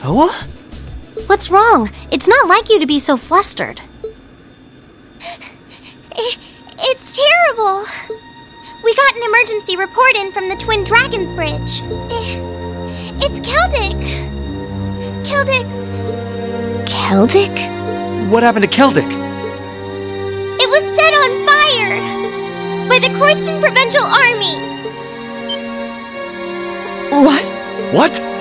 Toa? What's wrong? It's not like you to be so flustered. It's terrible. We got an emergency report in from the Twin Dragons Bridge. It's Keldic. Keldic's... Keldic? What happened to Keldic? It was set on fire by the Kroitzen Provincial Army. What? What?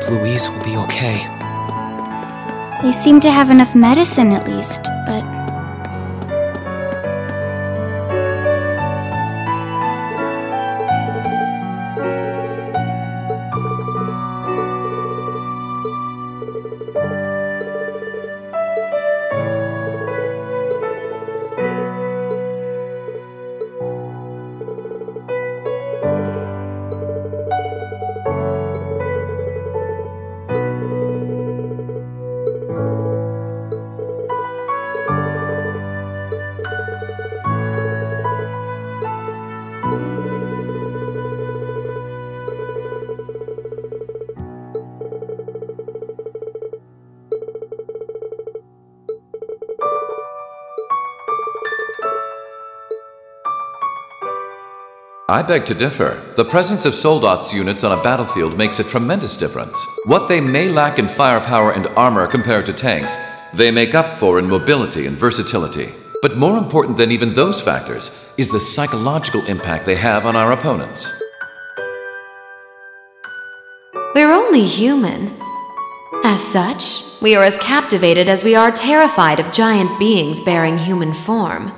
Louise will be okay. They seem to have enough medicine at least, but... I beg to differ. The presence of Soldat's units on a battlefield makes a tremendous difference. What they may lack in firepower and armor compared to tanks, they make up for in mobility and versatility. But more important than even those factors is the psychological impact they have on our opponents. We're only human. As such, we are as captivated as we are terrified of giant beings bearing human form.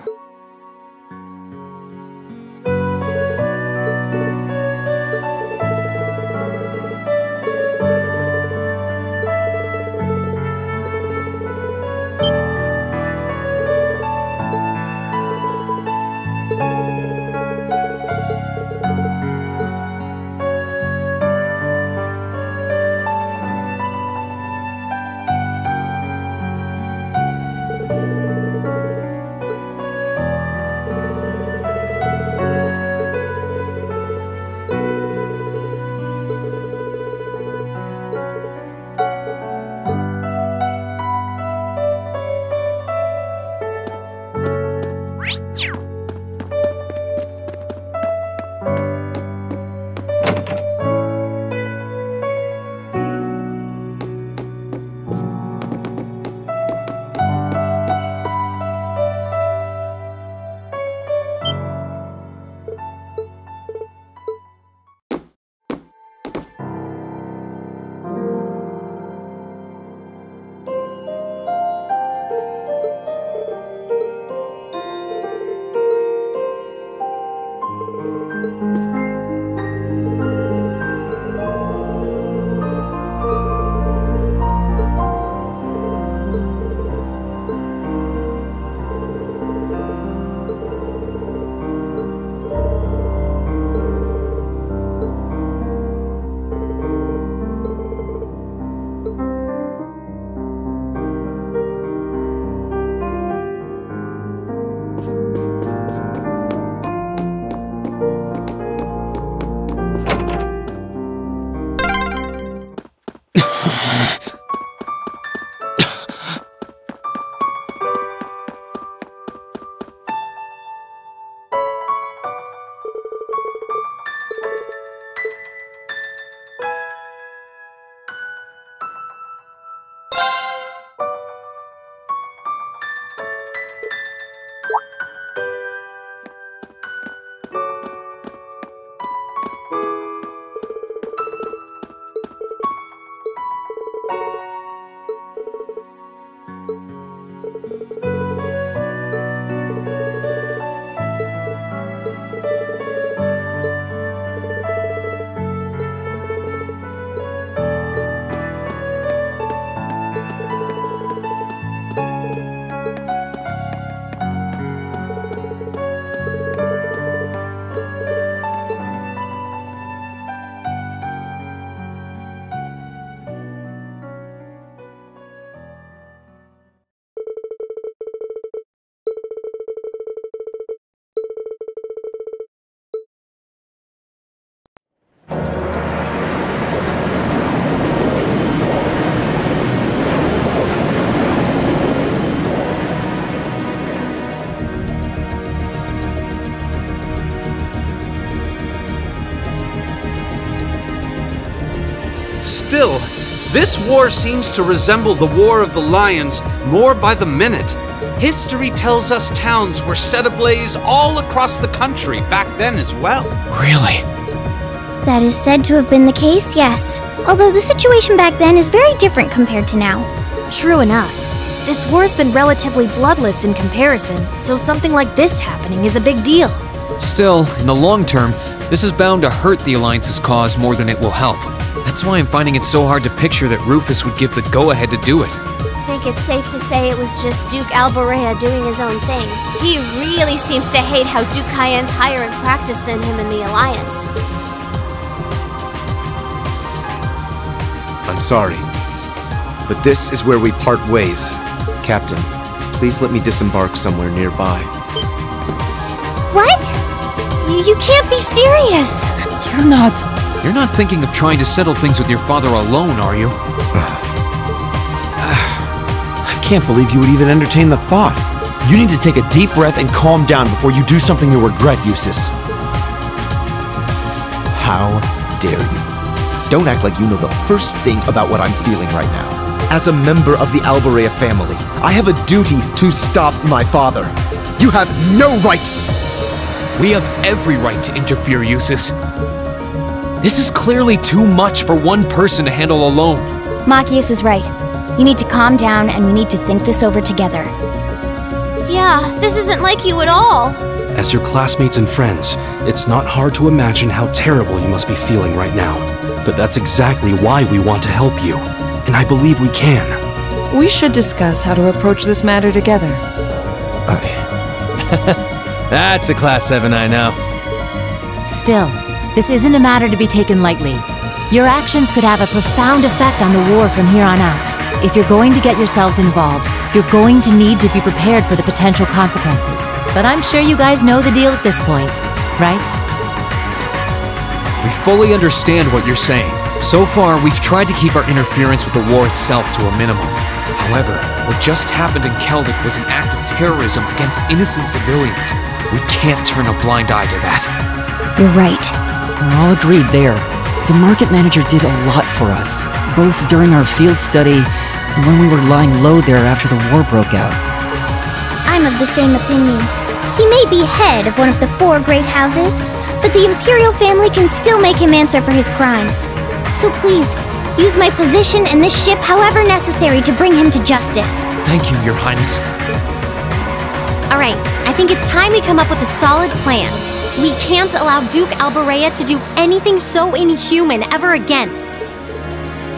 Still, this war seems to resemble the War of the Lions more by the minute. History tells us towns were set ablaze all across the country back then as well. Really? That is said to have been the case, yes. Although the situation back then is very different compared to now. True enough. This war's been relatively bloodless in comparison, so something like this happening is a big deal. Still, in the long term, this is bound to hurt the Alliance's cause more than it will help. That's why I'm finding it so hard to picture that Rufus would give the go-ahead to do it. I think it's safe to say it was just Duke Alborea doing his own thing. He really seems to hate how Duke Cayenne's higher in practice than him in the Alliance. I'm sorry, but this is where we part ways. Captain, please let me disembark somewhere nearby. What? You can't be serious! You're not thinking of trying to settle things with your father alone, are you? I can't believe you would even entertain the thought. You need to take a deep breath and calm down before you do something you'll regret, Eustace. How dare you? Don't act like you know the first thing about what I'm feeling right now. As a member of the Alborea family, I have a duty to stop my father. You have no right! We have every right to interfere, Eustace. This is clearly too much for one person to handle alone. Machias is right. You need to calm down and we need to think this over together. Yeah, this isn't like you at all. As your classmates and friends, it's not hard to imagine how terrible you must be feeling right now. But that's exactly why we want to help you. And I believe we can. We should discuss how to approach this matter together. That's a Class 7 I know. Still, this isn't a matter to be taken lightly. Your actions could have a profound effect on the war from here on out. If you're going to get yourselves involved, you're going to need to be prepared for the potential consequences. But I'm sure you guys know the deal at this point, right? We fully understand what you're saying. So far, we've tried to keep our interference with the war itself to a minimum. However, what just happened in Keldic was an act of terrorism against innocent civilians. We can't turn a blind eye to that. You're right. We're all agreed there. The market manager did a lot for us, both during our field study and when we were lying low there after the war broke out. I'm of the same opinion. He may be head of one of the 4 great houses, but the Imperial family can still make him answer for his crimes. So please, use my position and this ship however necessary to bring him to justice. Thank you, Your Highness. Alright, I think it's time we come up with a solid plan. We can't allow Duke Alborea to do anything so inhuman ever again.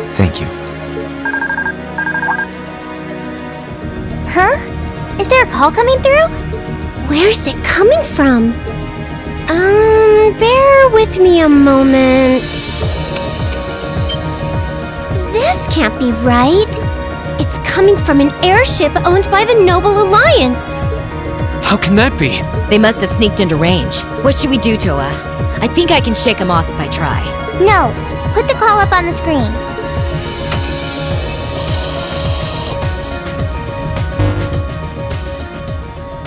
Thank you. Huh? Is there a call coming through? Where's it coming from? Bear with me a moment. This can't be right. It's coming from an airship owned by the Noble Alliance. How can that be? They must have sneaked into range. What should we do, Toa? I think I can shake them off if I try. No, put the call up on the screen.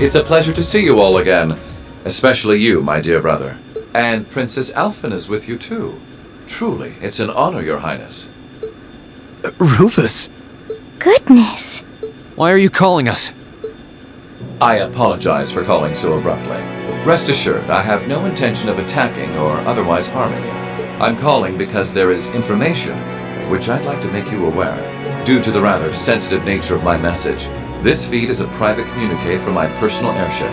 It's a pleasure to see you all again. Especially you, my dear brother. And Princess Alphen is with you too. Truly, it's an honor, Your Highness. Rufus! Goodness. Why are you calling us? I apologize for calling so abruptly. Rest assured, I have no intention of attacking or otherwise harming you. I'm calling because there is information of which I'd like to make you aware. Due to the rather sensitive nature of my message, this feed is a private communique from my personal airship.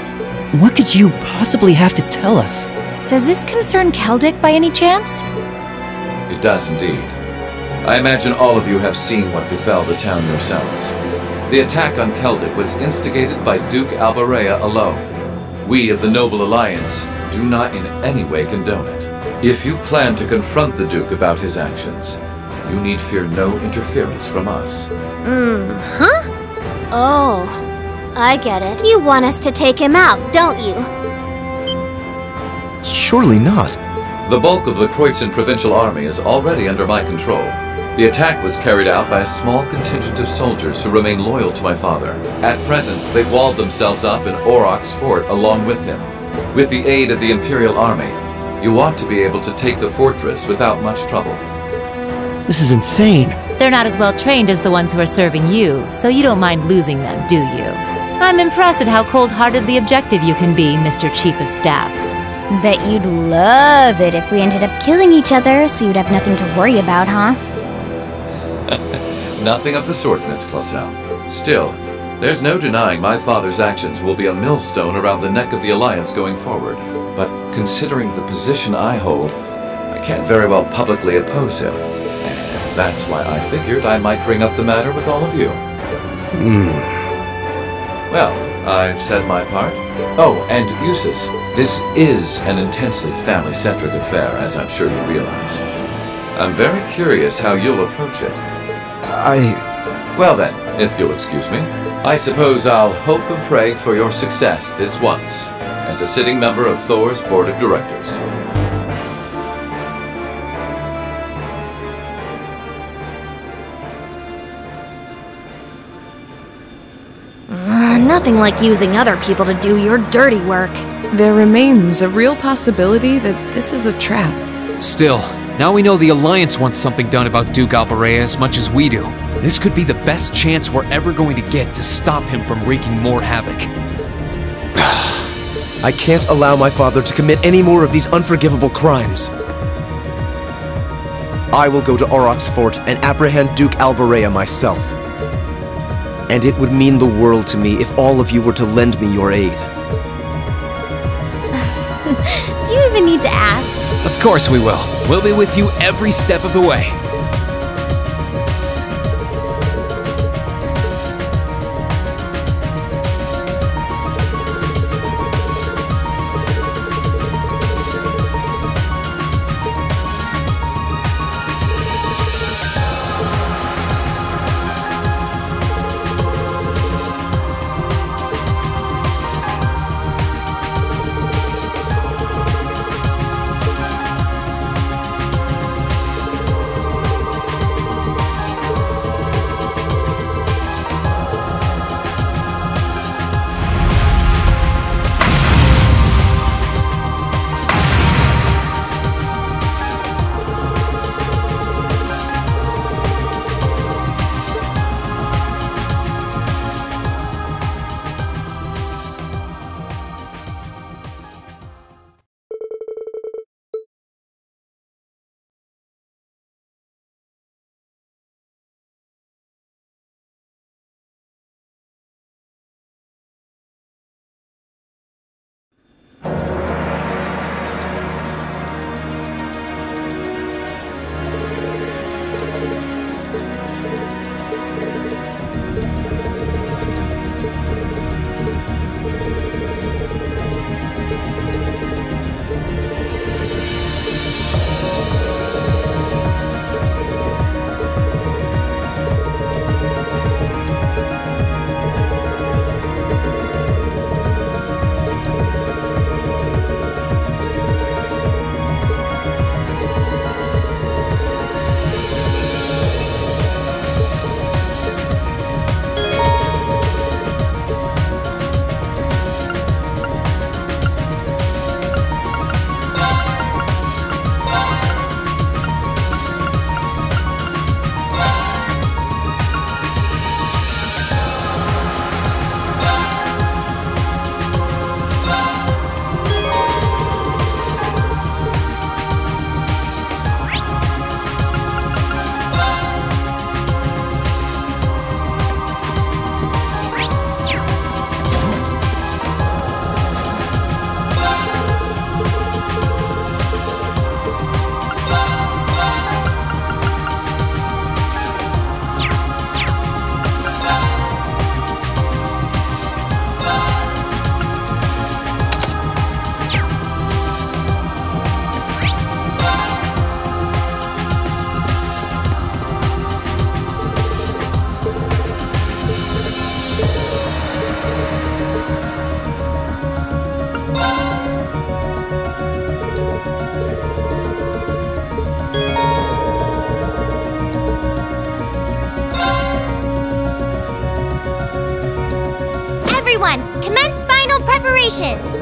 What could you possibly have to tell us? Does this concern Keldic by any chance? It does indeed. I imagine all of you have seen what befell the town yourselves. The attack on Keldic was instigated by Duke Alborea alone. We of the Noble Alliance do not in any way condone it. If you plan to confront the Duke about his actions, you need fear no interference from us. Huh? Oh, I get it. You want us to take him out, don't you? Surely not. The bulk of the Kreutzen Provincial Army is already under my control. The attack was carried out by a small contingent of soldiers who remain loyal to my father. At present, they've walled themselves up in Aurochs Fort along with him. With the aid of the Imperial Army, you ought to be able to take the fortress without much trouble. This is insane. They're not as well trained as the ones who are serving you, so you don't mind losing them, do you? I'm impressed at how cold-heartedly objective you can be, Mr. Chief of Staff. Bet you'd love it if we ended up killing each other, so you'd have nothing to worry about, huh? Nothing of the sort, Miss Clausel. Still, there's no denying my father's actions will be a millstone around the neck of the Alliance going forward. But considering the position I hold, I can't very well publicly oppose him. And that's why I figured I might bring up the matter with all of you. Well, I've said my part. Oh, and Eustace, this is an intensely family-centric affair, as I'm sure you realize. I'm very curious how you'll approach it. Well then, if you'll excuse me, I suppose I'll hope and pray for your success this once, as a sitting member of Thor's Board of Directors. Nothing like using other people to do your dirty work. There remains a real possibility that this is a trap. Still, now we know the Alliance wants something done about Duke Alberea as much as we do. This could be the best chance we're ever going to get to stop him from wreaking more havoc. I can't allow my father to commit any more of these unforgivable crimes. I will go to Aurochs Fort and apprehend Duke Alberea myself. And it would mean the world to me if all of you were to lend me your aid. Do you even need to ask? Of course we will. We'll be with you every step of the way.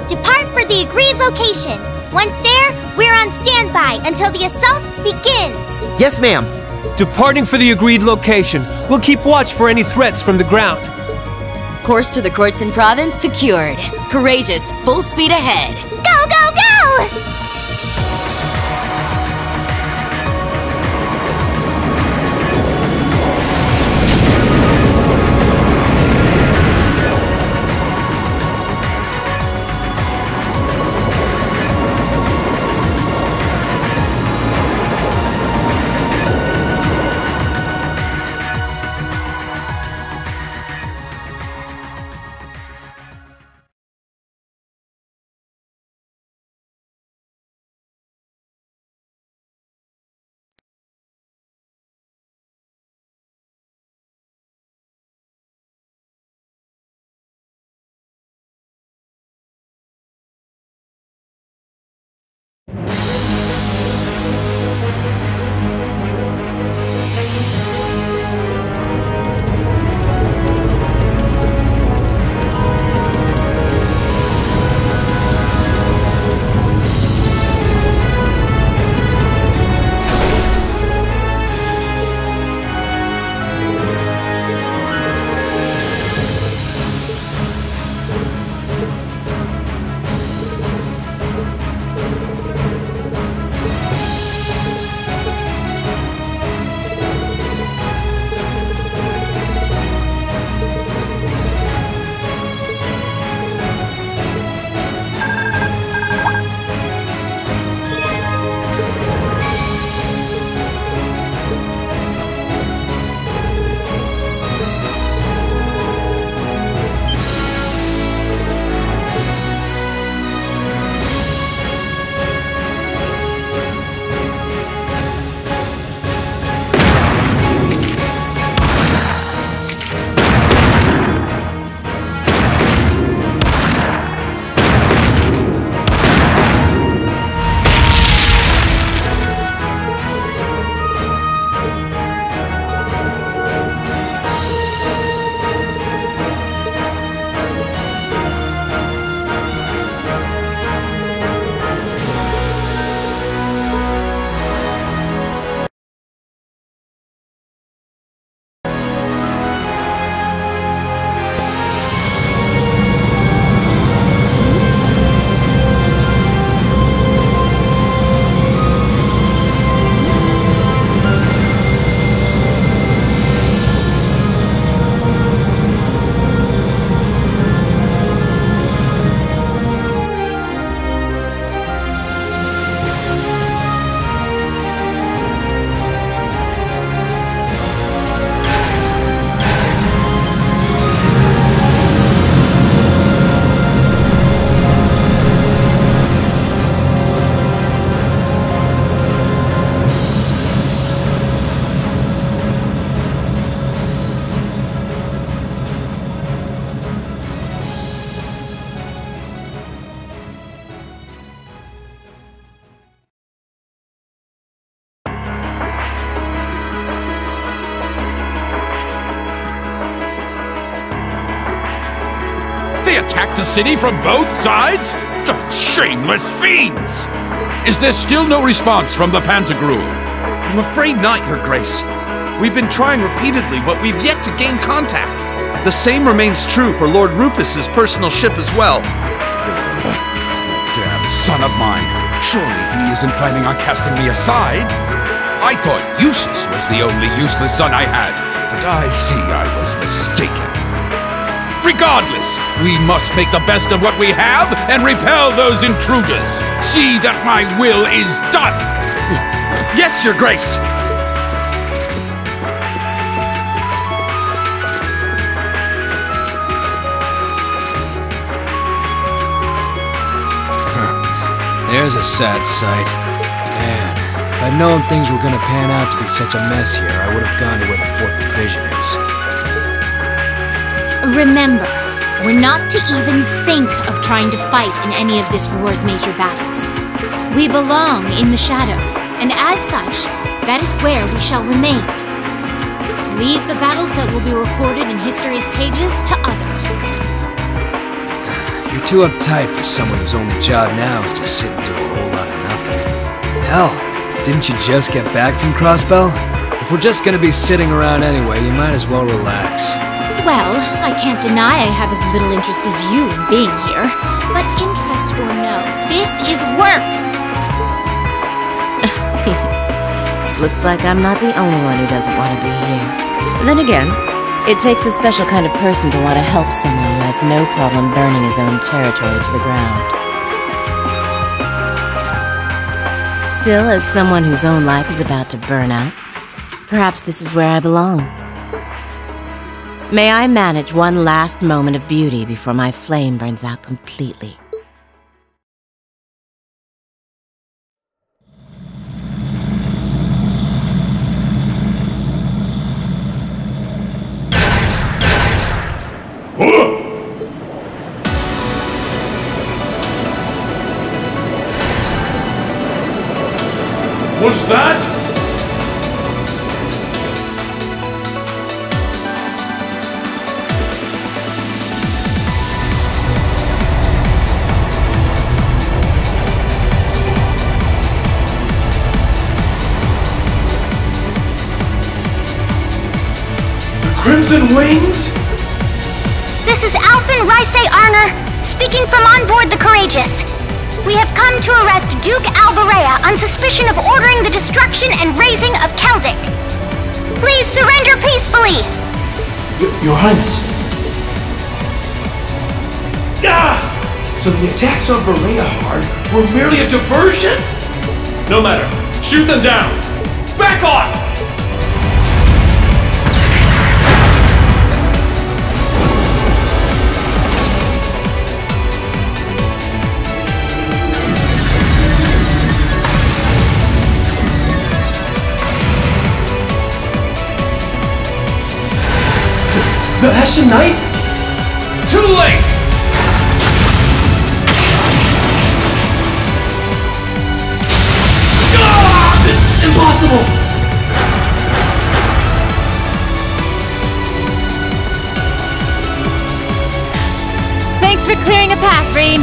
Depart for the agreed location. Once there, we're on standby until the assault begins. Yes, ma'am. Departing for the agreed location. We'll keep watch for any threats from the ground. Course to the Kroitzen province secured. Courageous, full speed ahead. Go, go, go! Attack the city from both sides? Shameless fiends! Is there still no response from the Pantagruel? I'm afraid not, Your Grace. We've been trying repeatedly, but we've yet to gain contact. The same remains true for Lord Rufus's personal ship as well. Damn son of mine. Surely he isn't planning on casting me aside? I thought Eustace was the only useless son I had, but I see I was mistaken. Regardless, we must make the best of what we have and repel those intruders. See that my will is done! Yes, Your Grace! There's a sad sight. Man, if I'd known things were gonna pan out to be such a mess here, I would have gone to where the 4th Division is. Remember, we're not to even think of trying to fight in any of this war's major battles. We belong in the shadows, and as such, that is where we shall remain. Leave the battles that will be recorded in history's pages to others. You're too uptight for someone whose only job now is to sit and do a whole lot of nothing. Hell, didn't you just get back from Crossbell? If If we're just gonna be sitting around anyway, you might as well relax. Well, I can't deny I have as little interest as you in being here. But interest or no, this is work! Looks like I'm not the only one who doesn't want to be here. Then again, it takes a special kind of person to want to help someone who has no problem burning his own territory to the ground. Still, as someone whose own life is about to burn out, perhaps this is where I belong. May I manage one last moment of beauty before my flame burns out completely. What's that? The Crimson Wings? This is Alphen Raisei Arner, speaking from on board the Courageous. We have come to arrest Duke Alberea on suspicion of ordering the destruction and razing of Keldic. Please surrender peacefully! Your Highness. Ah! So the attacks on Berea-Hard were merely a diversion? No matter. Shoot them down! Back off! The Hessian Knight? Too late! Impossible! Thanks for clearing a path, Rean.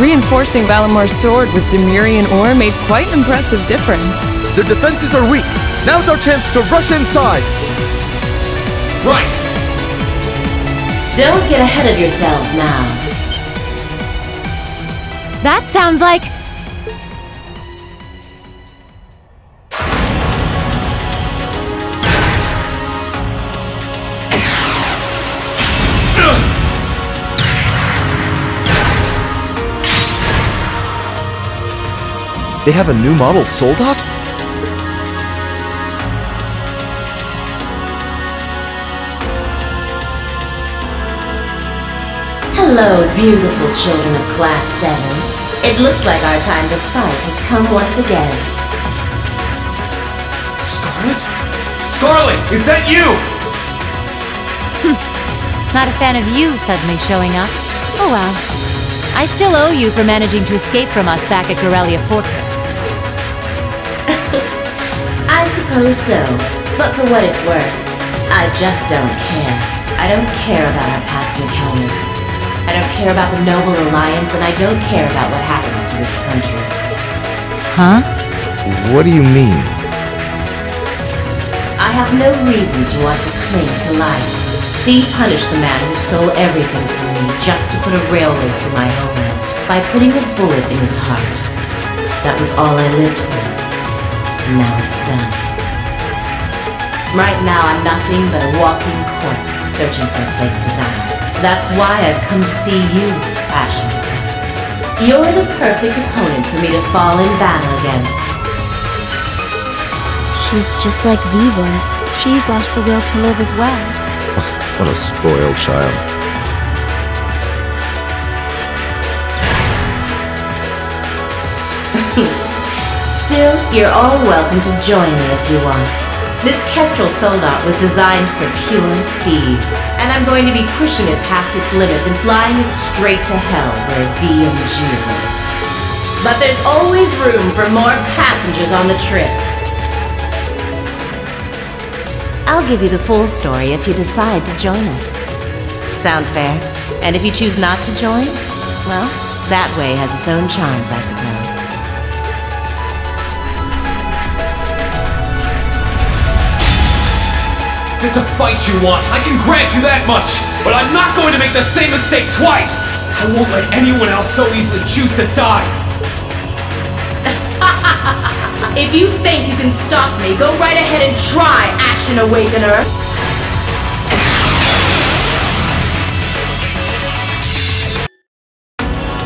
Reinforcing Valamore's sword with Zemurian ore made quite an impressive difference. Their defenses are weak. Now's our chance to rush inside. Right! Don't get ahead of yourselves now. That sounds like... They have a new model Soldat? Hello, beautiful children of Class 7. It looks like our time to fight has come once again. Scarlet? Scarlet, is that you? Not a fan of you suddenly showing up. Oh well. I still owe you for managing to escape from us back at Corellia Fortress. I suppose so, but for what it's worth, I just don't care. I don't care about our past encounters. I don't care about the Noble Alliance, and I don't care about what happens to this country. Huh? What do you mean? I have no reason to want to cling to life. See punish the man who stole everything from me just to put a railway through my homeland by putting a bullet in his heart. That was all I lived for. Now it's done. Right now I'm nothing but a walking corpse searching for a place to die. That's why I've come to see you, Ashen Prince. You're the perfect opponent for me to fall in battle against. She's just like V was. She's lost the will to live as well. What a spoiled child. Still, you're all welcome to join me if you want. This Kestrel Soldat was designed for pure speed, and I'm going to be pushing it past its limits and flying it straight to hell where V and G lived. But there's always room for more passengers on the trip. I'll give you the full story if you decide to join us. Sound fair? And if you choose not to join, well, that way has its own charms, I suppose. it's a fight you want, I can grant you that much. But I'm not going to make the same mistake twice. I won't let anyone else so easily choose to die. If you think you can stop me, go right ahead and try, Ashen Awakener.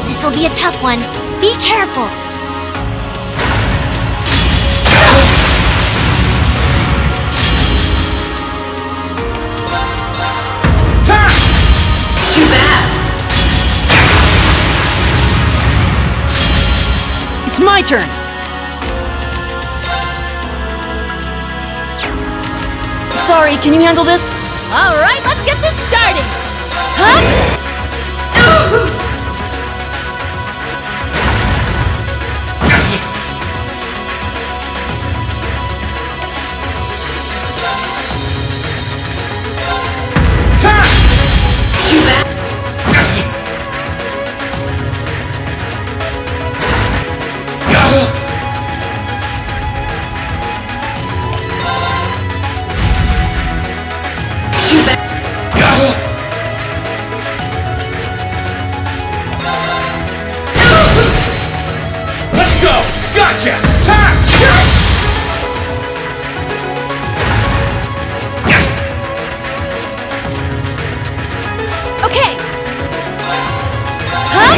This'll be a tough one. Be careful. Too bad. It's my turn! Sorry, can you handle this? Alright, let's get this started! Huh? Too bad. Too bad. Let's go! Gotcha! Time! Okay. Huh?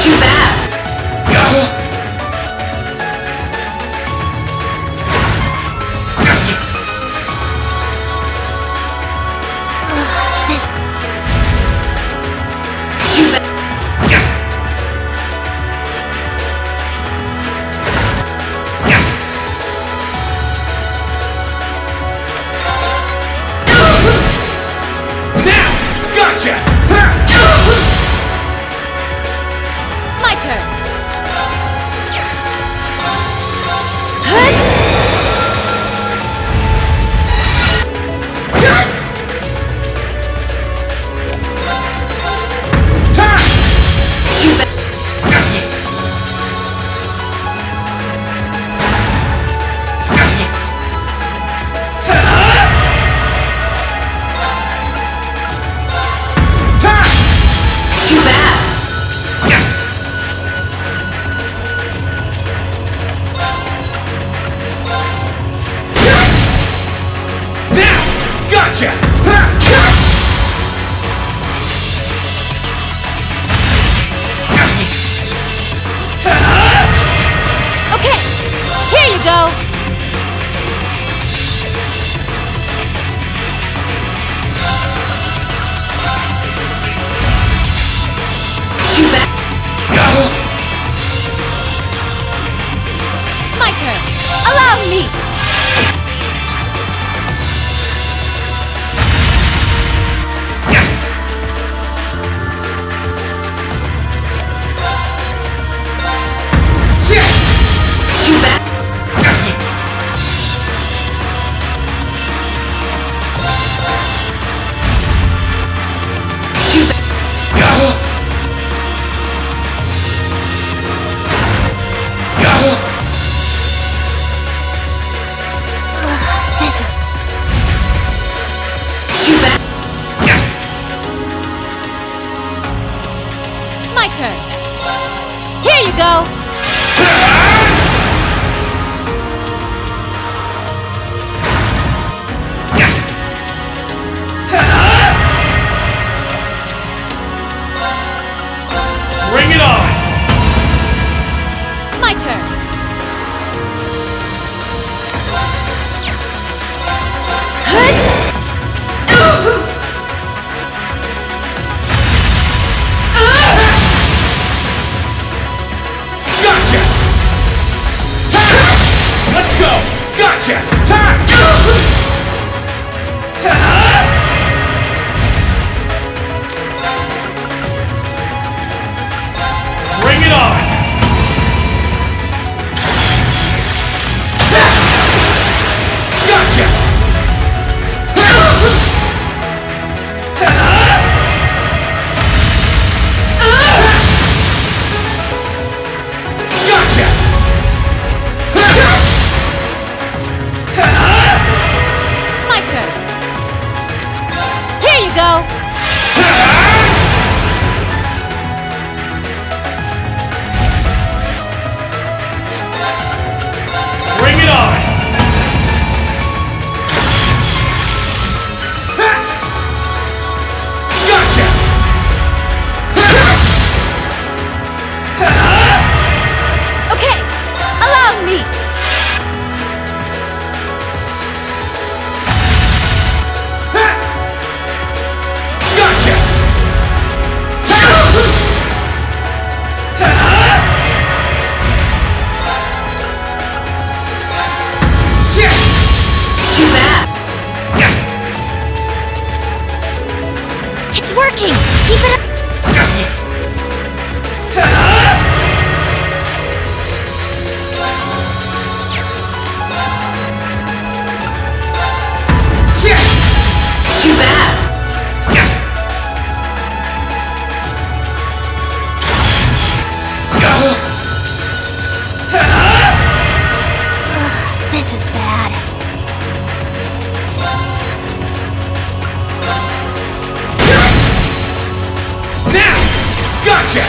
Too bad. Too bad. Gotcha! My turn! Too bad. Too bad. Gotcha! Okay, here you go! Too bad. My turn! Allow me! Too bad. Too bad. Keep it up! Too bad. This is bad. Now! Gotcha!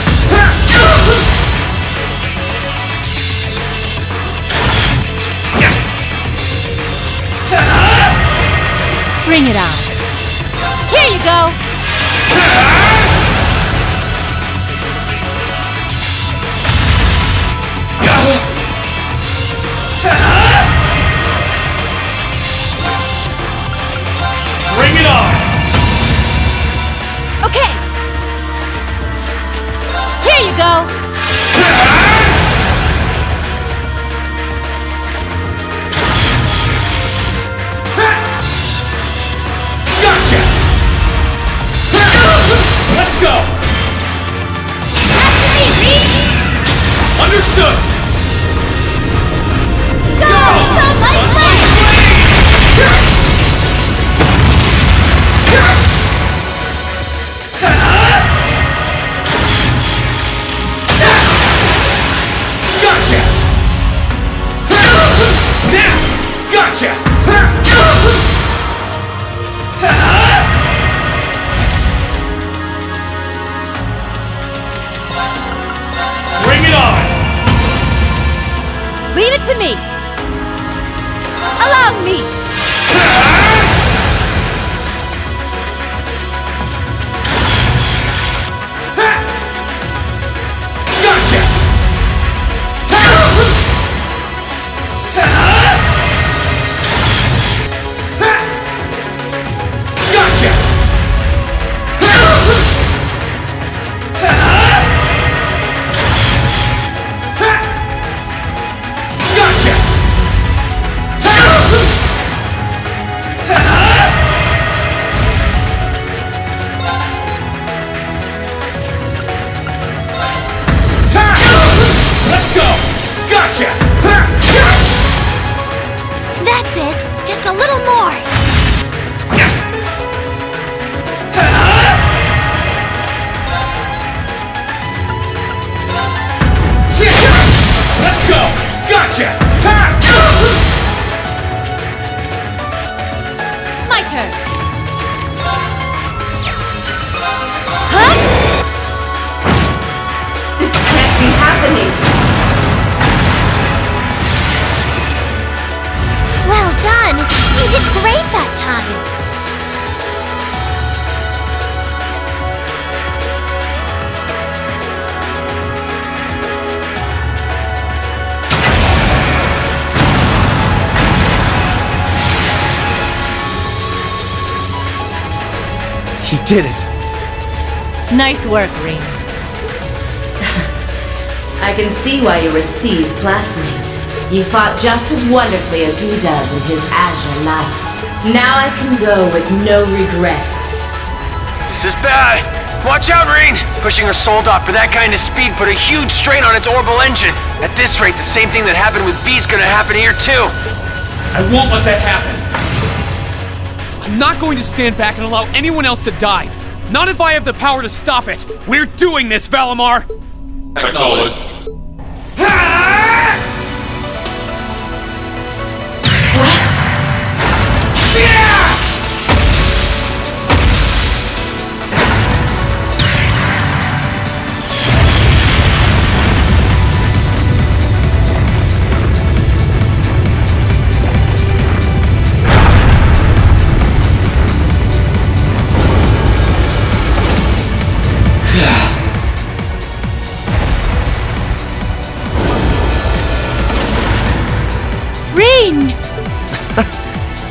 Bring it on. Here you go! Bring it on! Okay! Here you go! Gotcha! Let's go! After me, Reed! Understood! Go! Sunlight Blade! Gotcha! Now! Gotcha! Bring it on! Leave it to me! Allow me! Gotcha! Gotcha! Gotcha! Let's go! Gotcha! That's it! Just a little more! Let's go! Gotcha! My turn! This can't be happening. Well done! You did great that time! He did it! Nice work, Reed. I can see why you were C's classmate. You fought just as wonderfully as he does in his Azure light. Now I can go with no regrets. This is bad. Watch out, Rain! Pushing her Soldot for that kind of speed put a huge strain on its orbital engine. At this rate, the same thing that happened with B's gonna happen here too. I won't let that happen. I'm not going to stand back and allow anyone else to die. Not if I have the power to stop it. We're doing this, Valimar! Acknowledged.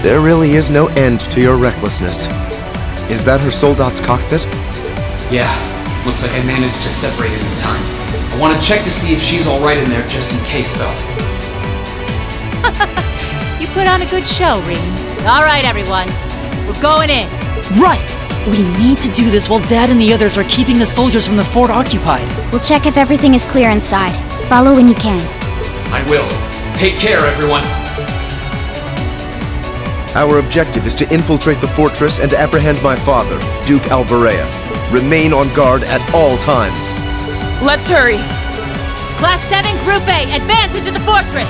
There really is no end to your recklessness. Is that her Soldot's cockpit? Yeah, looks like I managed to separate it in time. I want to check to see if she's alright in there just in case, though. You put on a good show, Reed. All right, everyone. We're going in. Right! We need to do this while Dad and the others are keeping the soldiers from the fort occupied. We'll check if everything is clear inside. Follow when you can. I will. Take care, everyone. Our objective is to infiltrate the fortress and apprehend my father, Duke Albarea. Remain on guard at all times. Let's hurry. Class 7 Group A, advance into the fortress!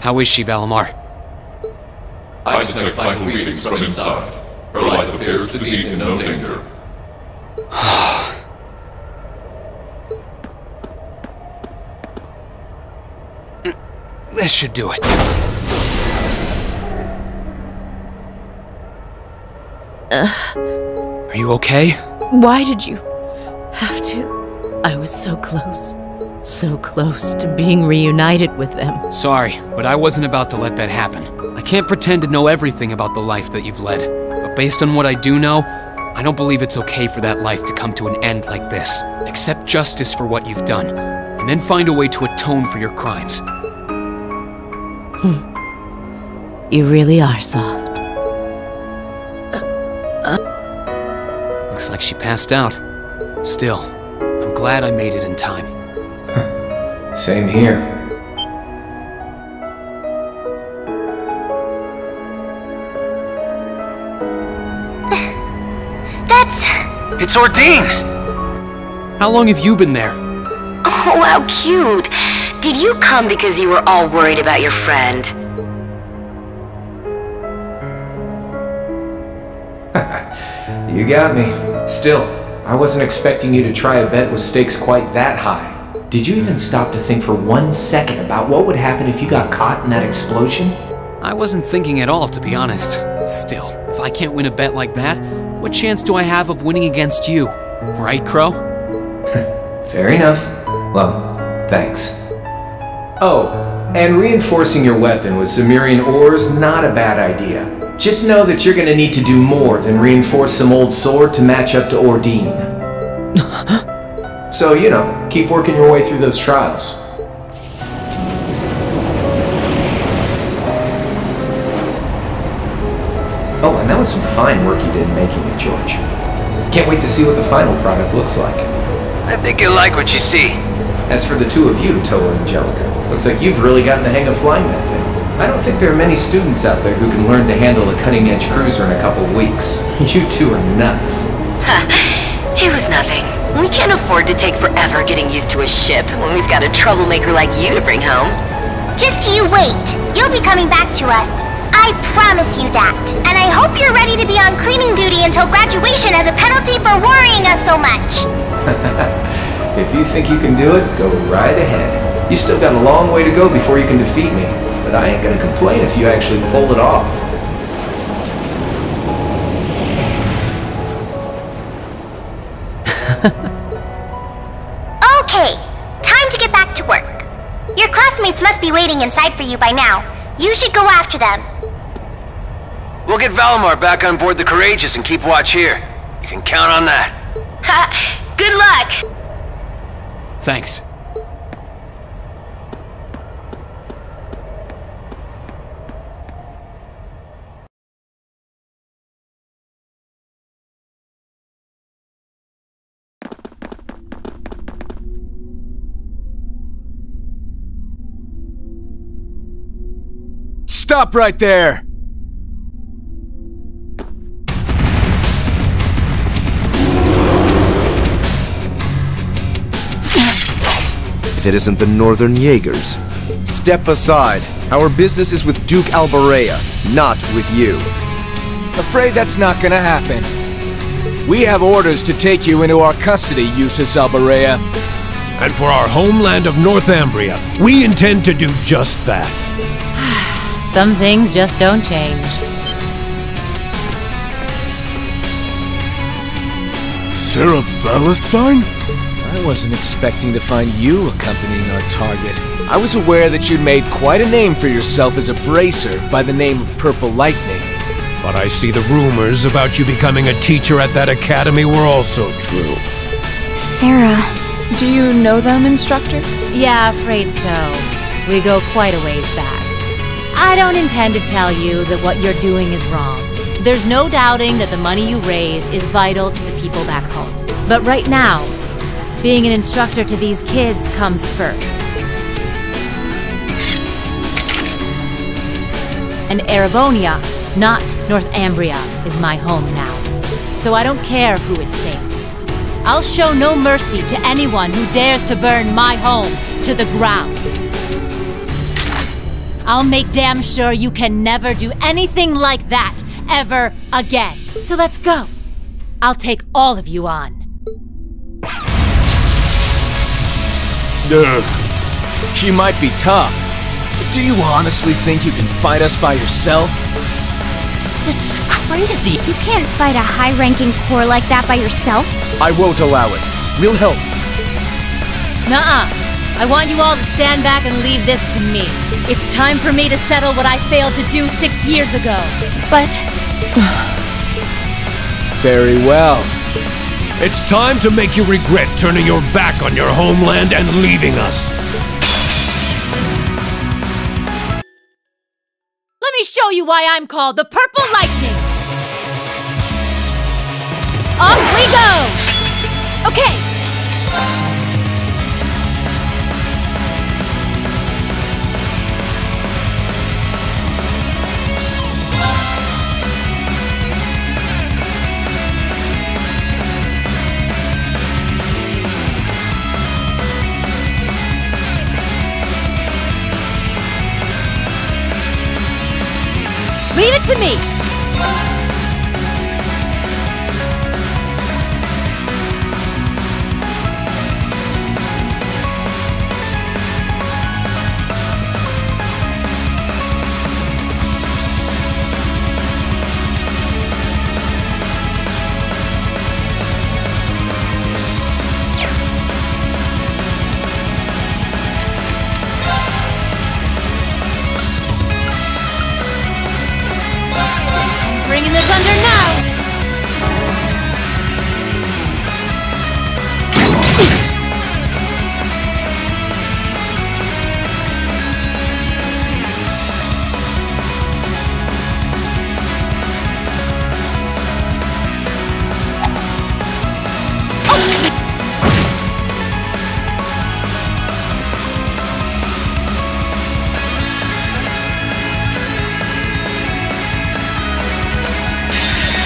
How is she, Valimar? I detect vital readings from inside. Her life appears to be in no danger. This should do it. Are you okay? Why did you have to? I was so close. So close to being reunited with them. Sorry, but I wasn't about to let that happen. I can't pretend to know everything about the life that you've led. But based on what I do know, I don't believe it's okay for that life to come to an end like this. Accept justice for what you've done, and then find a way to atone for your crimes. You really are soft. Looks like she passed out. Still, I'm glad I made it in time. Same here. It's Ordine! How long have you been there? Oh, how cute! Did you come because you were all worried about your friend? You got me. Still, I wasn't expecting you to try a bet with stakes quite that high. Did you even stop to think for 1 second about what would happen if you got caught in that explosion? I wasn't thinking at all, to be honest. Still, if I can't win a bet like that, what chance do I have of winning against you? Right, Crow? Fair enough. Well, thanks. Oh, and reinforcing your weapon with Zemurian ores, not a bad idea. Just know that you're gonna need to do more than reinforce some old sword to match up to Ordine. So, you know, keep working your way through those trials. Oh, and that was some fine work you did making it, George. Can't wait to see what the final product looks like. I think you'll like what you see. As for the two of you, Toa and Angelica, looks like you've really gotten the hang of flying that thing. I don't think there are many students out there who can learn to handle a cutting-edge cruiser in a couple weeks. You two are nuts. It was nothing. We can't afford to take forever getting used to a ship when we've got a troublemaker like you to bring home. Just you wait. You'll be coming back to us. I promise you that. And I hope you're ready to be on cleaning duty until graduation as a penalty for worrying us so much. If you think you can do it, go right ahead. You still got a long way to go before you can defeat me, but I ain't gonna complain if you actually pull it off. Okay, time to get back to work. Your classmates must be waiting inside for you by now. You should go after them. We'll get Valimar back on board the Courageous and keep watch here. You can count on that. Ha! Good luck! Thanks. Stop right there! If it isn't the Northern Jaegers. Step aside. Our business is with Duke Albarea, not with you. Afraid that's not gonna happen. We have orders to take you into our custody, Jusis Albarea. And for our homeland of Northumbria, we intend to do just that. Some things just don't change. Sarah Valentine? I wasn't expecting to find you accompanying our target. I was aware that you'd made quite a name for yourself as a bracer by the name of Purple Lightning. But I see the rumors about you becoming a teacher at that academy were also true. Sarah. Do you know them, Instructor? Yeah, afraid so. We go quite a ways back. I don't intend to tell you that what you're doing is wrong. There's no doubting that the money you raise is vital to the people back home. But right now, being an instructor to these kids comes first. And Erebonia, not Northumbria, is my home now. So I don't care who it saves. I'll show no mercy to anyone who dares to burn my home to the ground. I'll make damn sure you can never do anything like that ever again. So let's go. I'll take all of you on. You might be tough, but do you honestly think you can fight us by yourself? This is crazy. You can't fight a high-ranking corps like that by yourself. I won't allow it. We'll help. Nuh-uh. I want you all to stand back and leave this to me. It's time for me to settle what I failed to do 6 years ago. But... Very well. It's time to make you regret turning your back on your homeland and leaving us. let me show you why I'm called the Purple Lightning. Off we go! Okay. Leave it to me! Bringing the thunder now!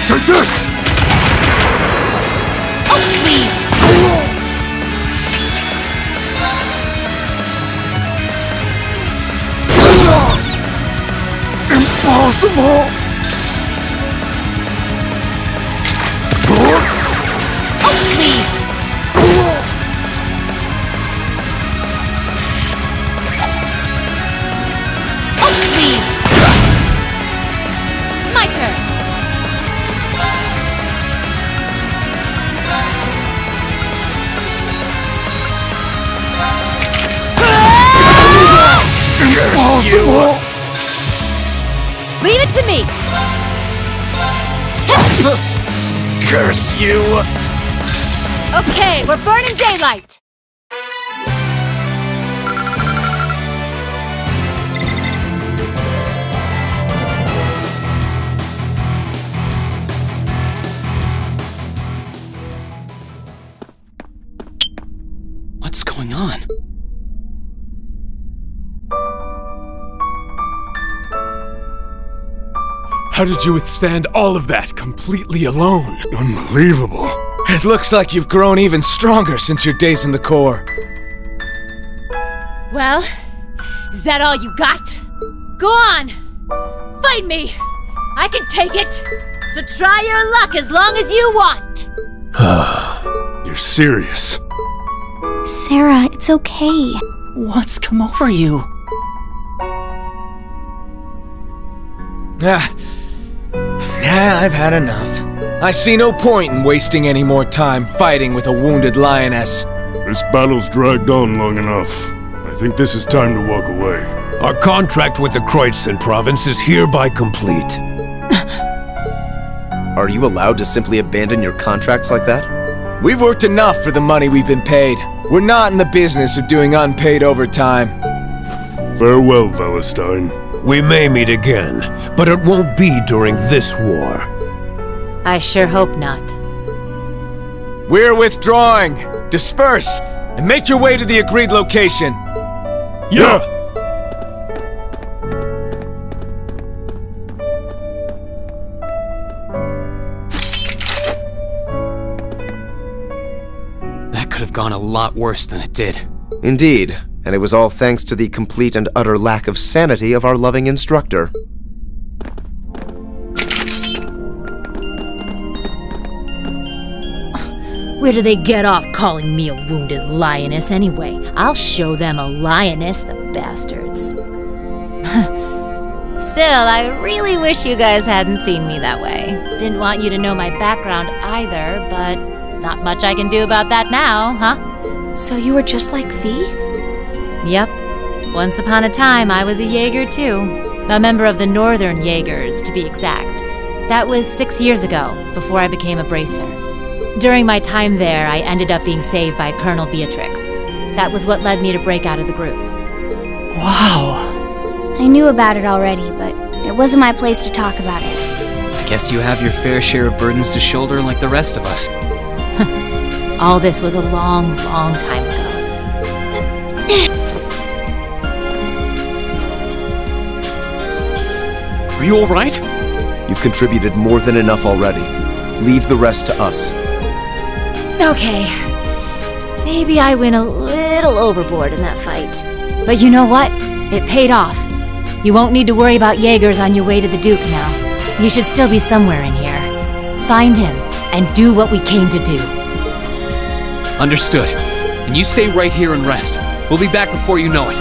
Take this! Oh, please! Impossible! Oh, please! Oh, please! My turn! Impossible! Leave it to me! Curse you! Okay, we're burning daylight! What's going on? How did you withstand all of that completely alone? Unbelievable. It looks like you've grown even stronger since your days in the Corps. Well, is that all you got? Go on! Fight me! I can take it! So try your luck as long as you want! You're serious? Sarah, it's okay. What's come over you? I've had enough. I see no point in wasting any more time fighting with a wounded lioness. This battle's dragged on long enough. I think this is time to walk away. Our contract with the Kreutzen province is hereby complete. Are you allowed to simply abandon your contracts like that? We've worked enough for the money we've been paid. We're not in the business of doing unpaid overtime. Farewell, Valestein. We may meet again, but it won't be during this war. I sure hope not. We're withdrawing! Disperse! And make your way to the agreed location! Yeah! That could have gone a lot worse than it did. Indeed, and it was all thanks to the complete and utter lack of sanity of our loving instructor. Where do they get off calling me a wounded lioness anyway? I'll show them a lioness, the bastards. Still, I really wish you guys hadn't seen me that way. Didn't want you to know my background either, but not much I can do about that now, huh? So you were just like V? Yep. Once upon a time, I was a Jaeger too. A member of the Northern Jaegers, to be exact. That was 6 years ago, before I became a bracer. During my time there, I ended up being saved by Colonel Beatrix. That was what led me to break out of the group. Wow. I knew about it already, but it wasn't my place to talk about it. I guess you have your fair share of burdens to shoulder like the rest of us. All this was a long, long time ago. Are you alright? You've contributed more than enough already. Leave the rest to us. Okay. Maybe I went a little overboard in that fight. But you know what? It paid off. You won't need to worry about Jaegers on your way to the Duke now. He should still be somewhere in here. Find him, and do what we came to do. Understood. And you stay right here and rest. We'll be back before you know it.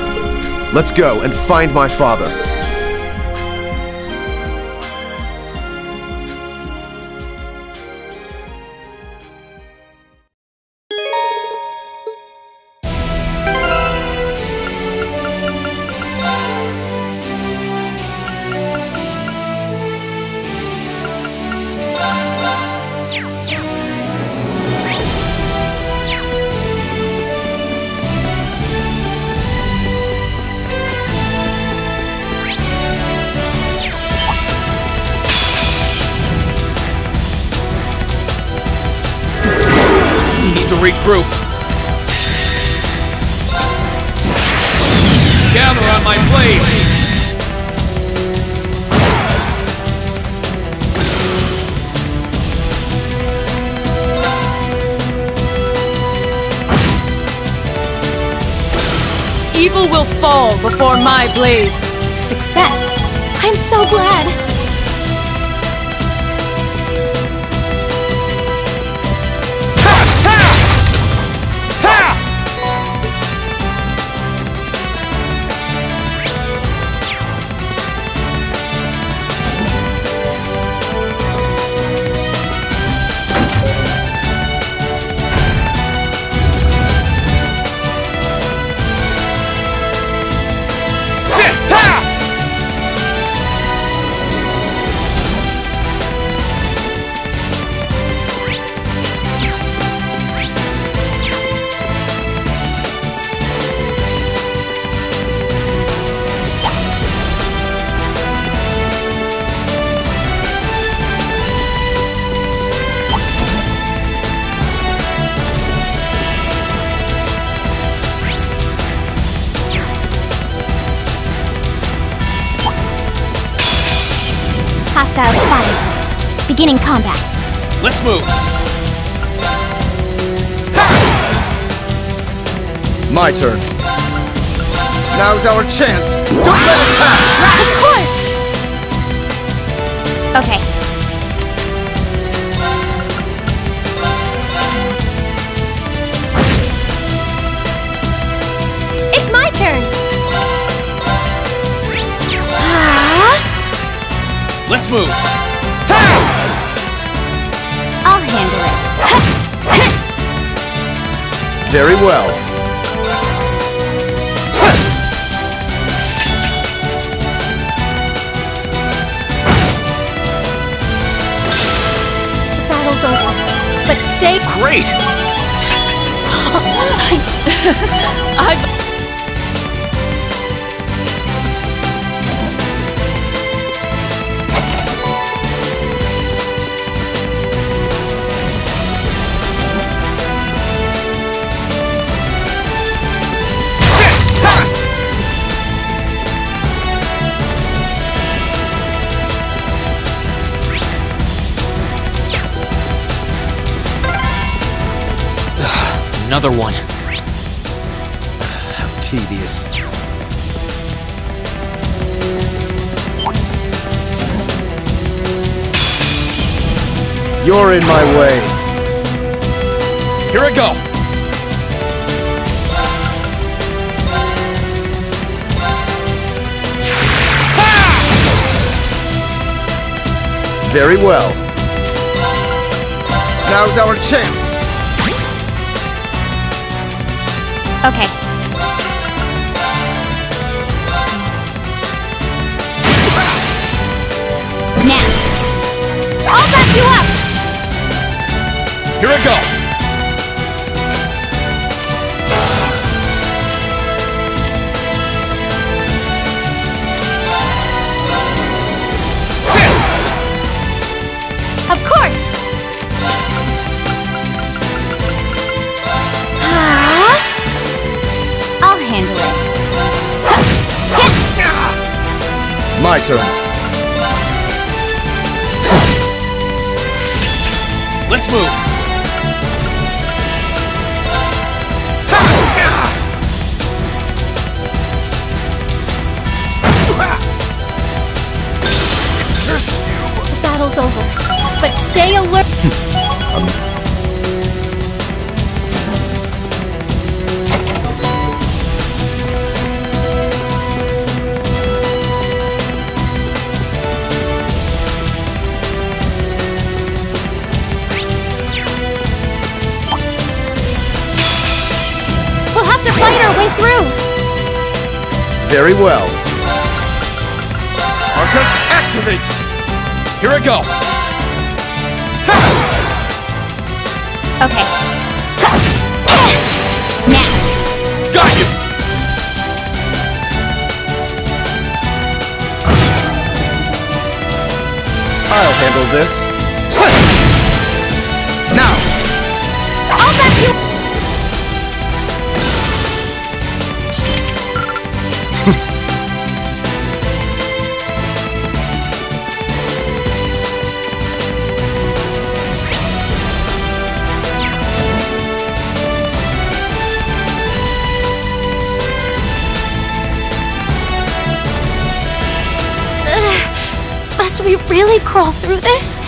Let's go and find my father. Regroup. Gather on my blade. Evil will fall before my blade. Success. I'm so glad. Hostile spotted. Beginning combat. Let's move. My turn. Now's our chance. Don't let it pass! Of course! Okay. It's my turn! Let's move. I'll handle it. Very well. battle's over, but stay... Great! Another one. How tedious. You're in my way. Here I go. Very well. Now's our chance. Okay. Now. I'll back you up! Here I go. Of course! I'll handle it. My turn. Let's move. The battle's over, but stay alert. We'll have to fight our way through. Very well. Arcus, activate! Here I go! Okay. Now. Got you! I'll handle this. Now! I'll back you. Must we really crawl through this?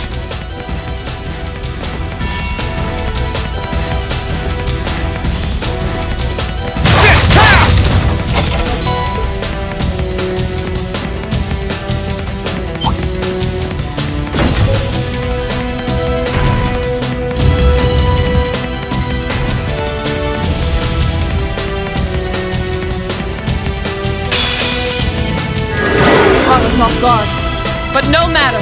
Caught us off guard. But no matter.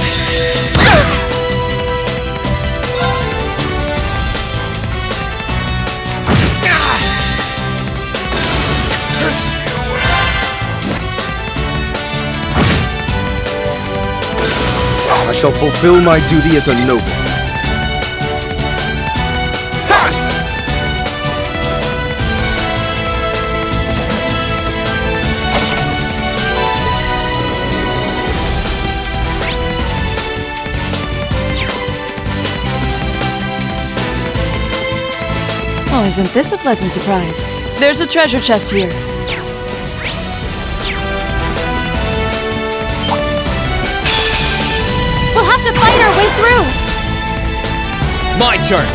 I shall fulfill my duty as a noble. Oh, isn't this a pleasant surprise? There's a treasure chest here. We'll have to fight our way through. My turn.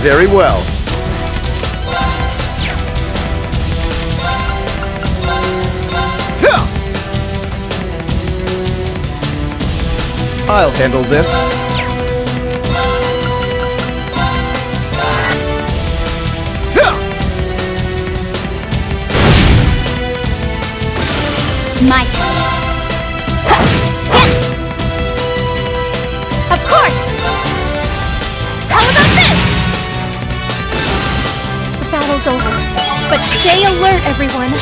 Very well. I'll handle this. My turn. Of course! How about this? The battle's over, but stay alert, everyone.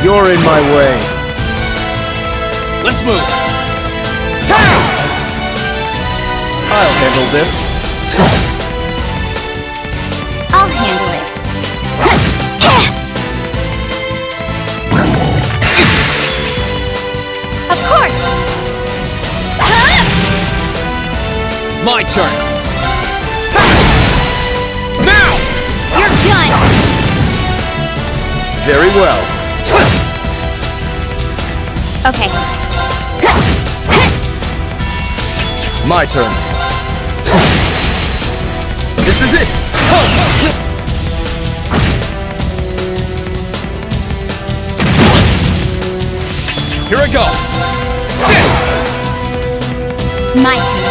You're in my way. Let's move. I'll handle this. I'll handle it. Of course! My turn! Now! You're done! Very well. Okay. My turn. This is it! Here I go! Sit! My turn.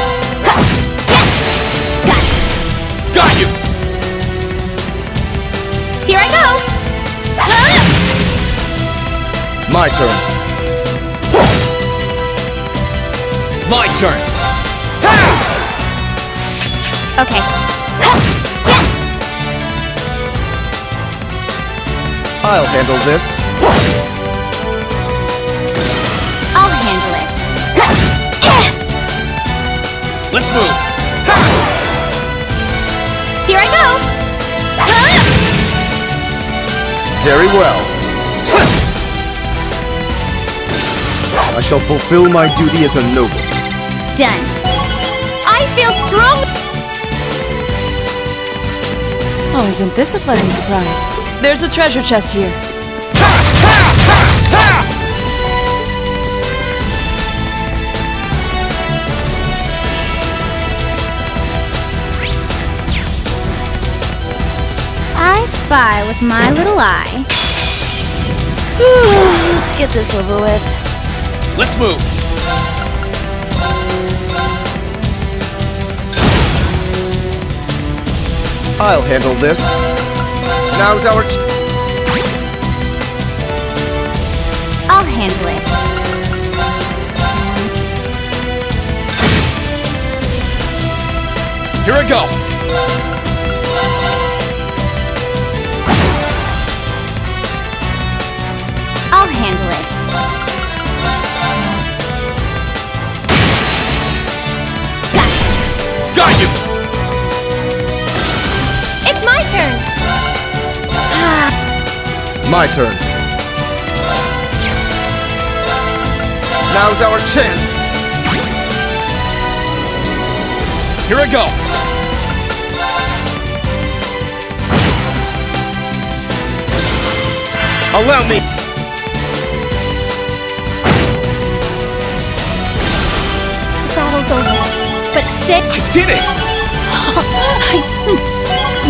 Got you! Here I go! My turn. My turn! Okay. I'll handle this. I'll handle it. Let's move! Here I go! Very well. I shall fulfill my duty as a noble. Done. I feel strong! Oh, isn't this a pleasant surprise? There's a treasure chest here. I spy with my little eye. Let's get this over with. Let's move! I'll handle this. Now's our I'll handle it. Here I go! I'll handle it. Got you! It's my turn! My turn. Now's our chance. Here I go! Allow me. The battle's over, but stay. I did it!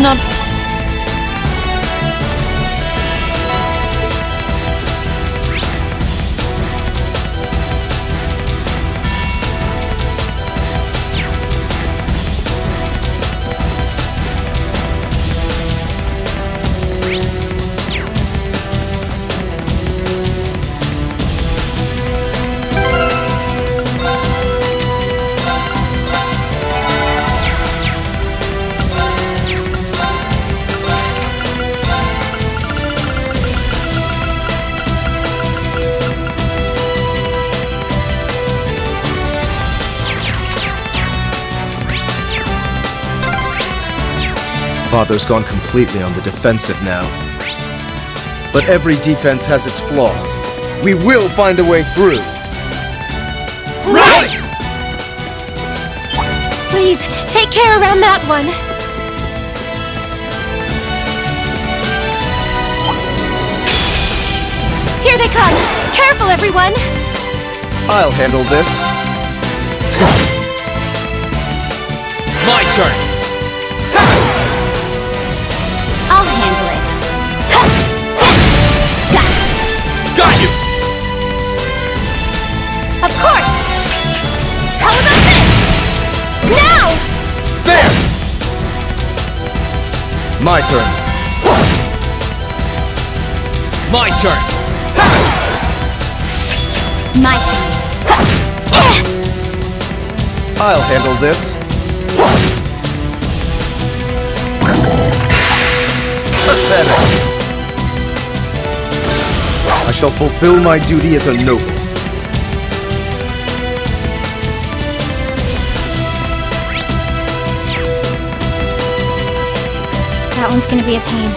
Not. Father's gone completely on the defensive now. But every defense has its flaws. We will find a way through. Right! Please, take care around that one. Here they come! Careful, everyone! I'll handle this. My turn! I'll handle it. Got you! Of course! How about this? Now! turn. My turn. My turn. I'll handle this. Pathetic. I shall fulfill my duty as a noble. That one's gonna be a pain.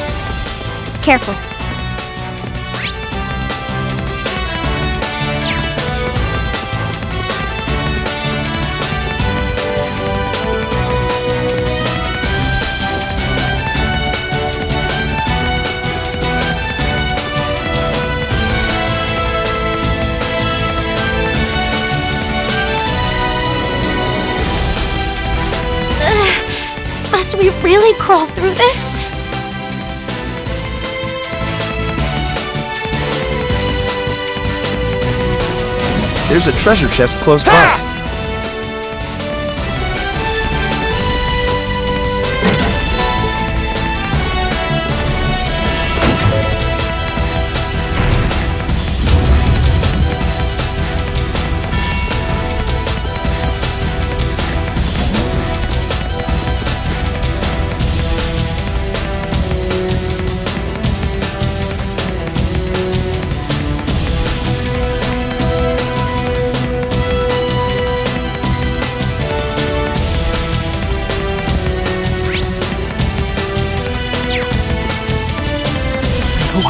Careful. Must we really crawl through this? There's a treasure chest close by.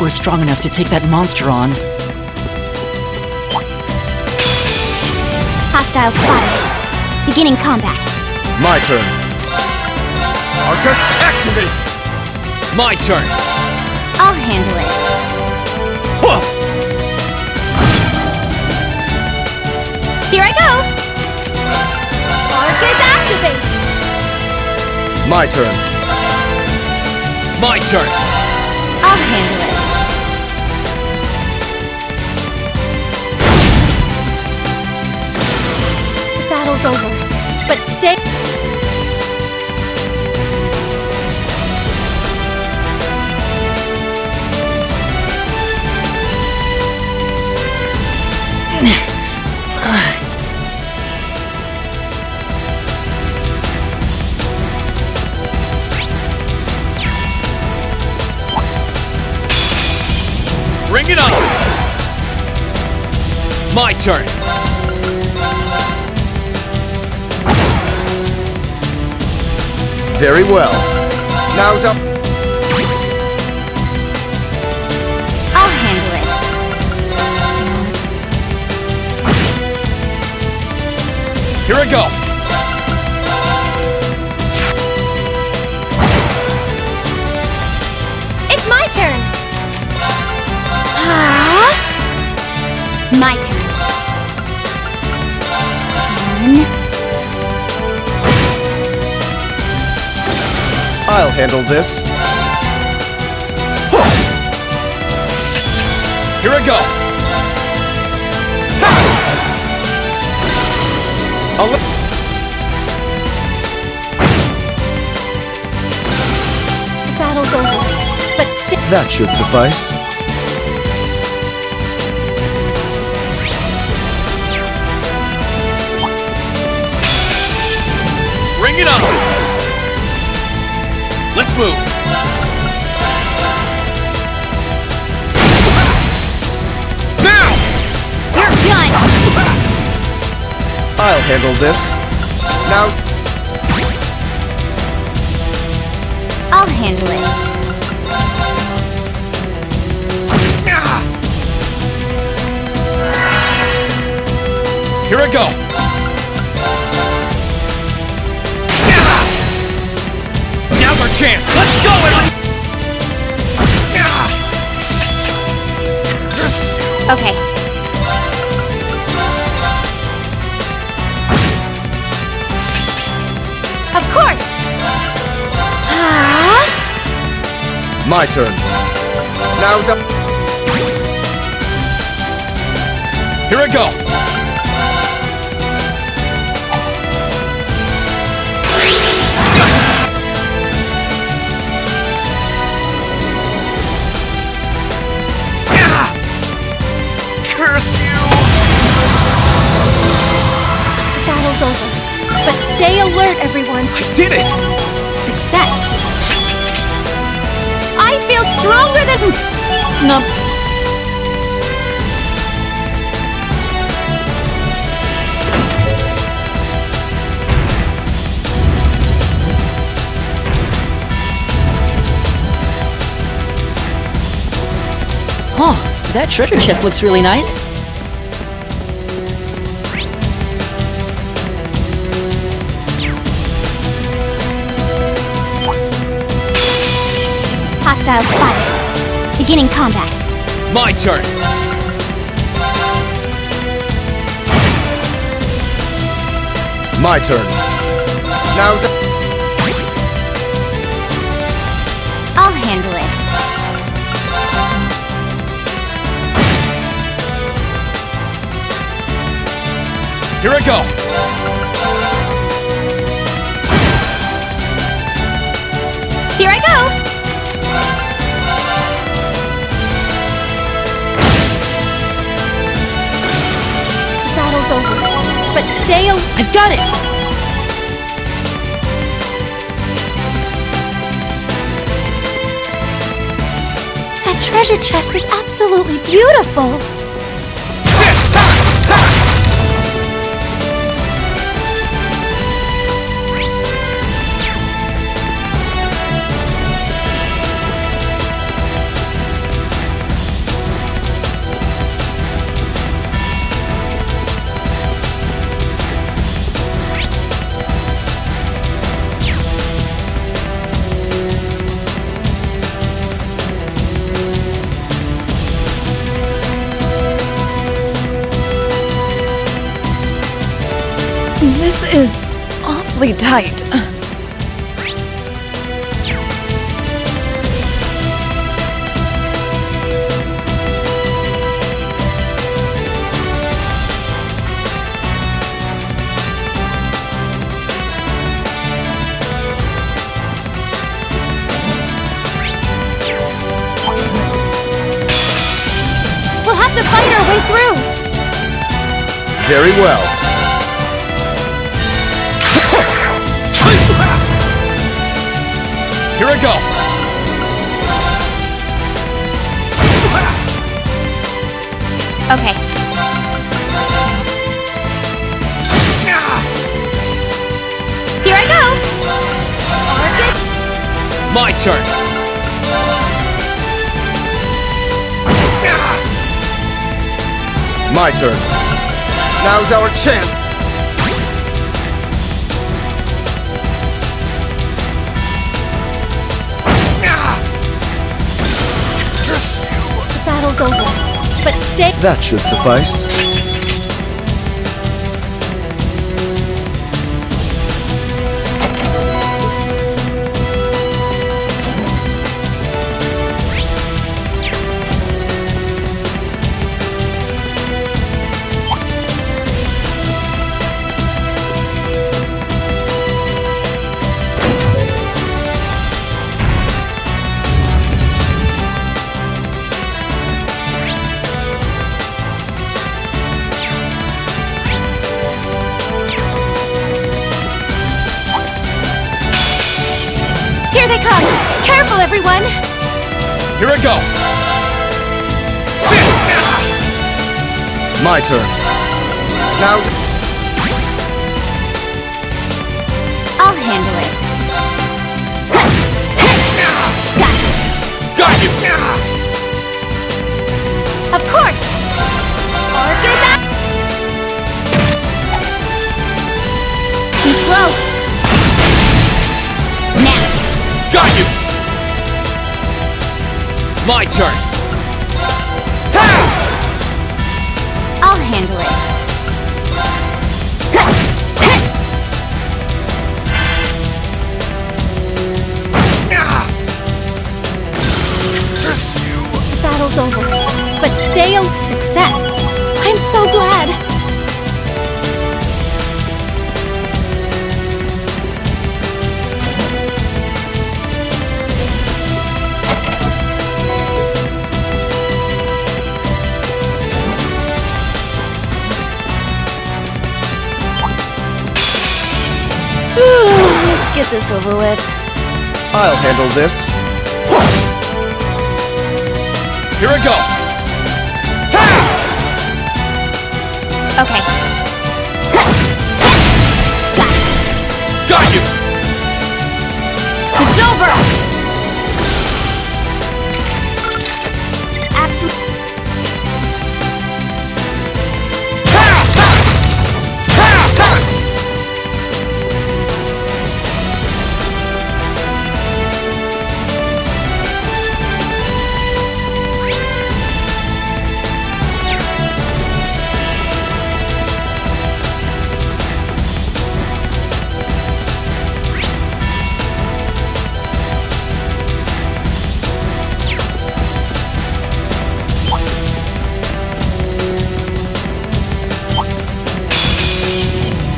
We're strong enough to take that monster on. Hostile spotted. Beginning combat. My turn. Arcus, activate! My turn. I'll handle it. Here I go! Arcus, activate! My turn. My turn. I'll handle it. The battle's over, but stay. Bring it on! My turn! Very well. Now's up. I'll handle it. Here I go! It's my turn! My turn. One. I'll handle this. Here I go! The battle's over, but still. That should suffice. Bring it on! Let's move! Now! You're done! I'll handle this. Now. I'll handle it. Here I go! Now's our chance! Let's go! Okay. Of course! My turn. Now's up. Here I go! Curse you! The battle's over. But stay alert, everyone. I did it! Success. I feel stronger than... No. Huh, that treasure chest looks really nice. Hostile spotted. Beginning combat. My turn. My turn. Now's... I'll handle it. Here I go. Here I go. The battle's over. But stay al- I've got it! That treasure chest is absolutely beautiful. This is awfully tight. We'll have to fight our way through. Very well. Here I go. Okay. Here I go. Argus. My turn. My turn. Now's our chance. The battle's over. But stay. That should suffice. Here they come! Careful, everyone! Here I go. My turn. Now's... I'll handle it. Got you! Of course! Argus out! Too slow. Now. Got you! My turn. I'll handle it. The battle's over. But stay on success. I'm so glad. get this over with. I'll handle this. Here I go! Okay. Got you! It's over! Absolutely.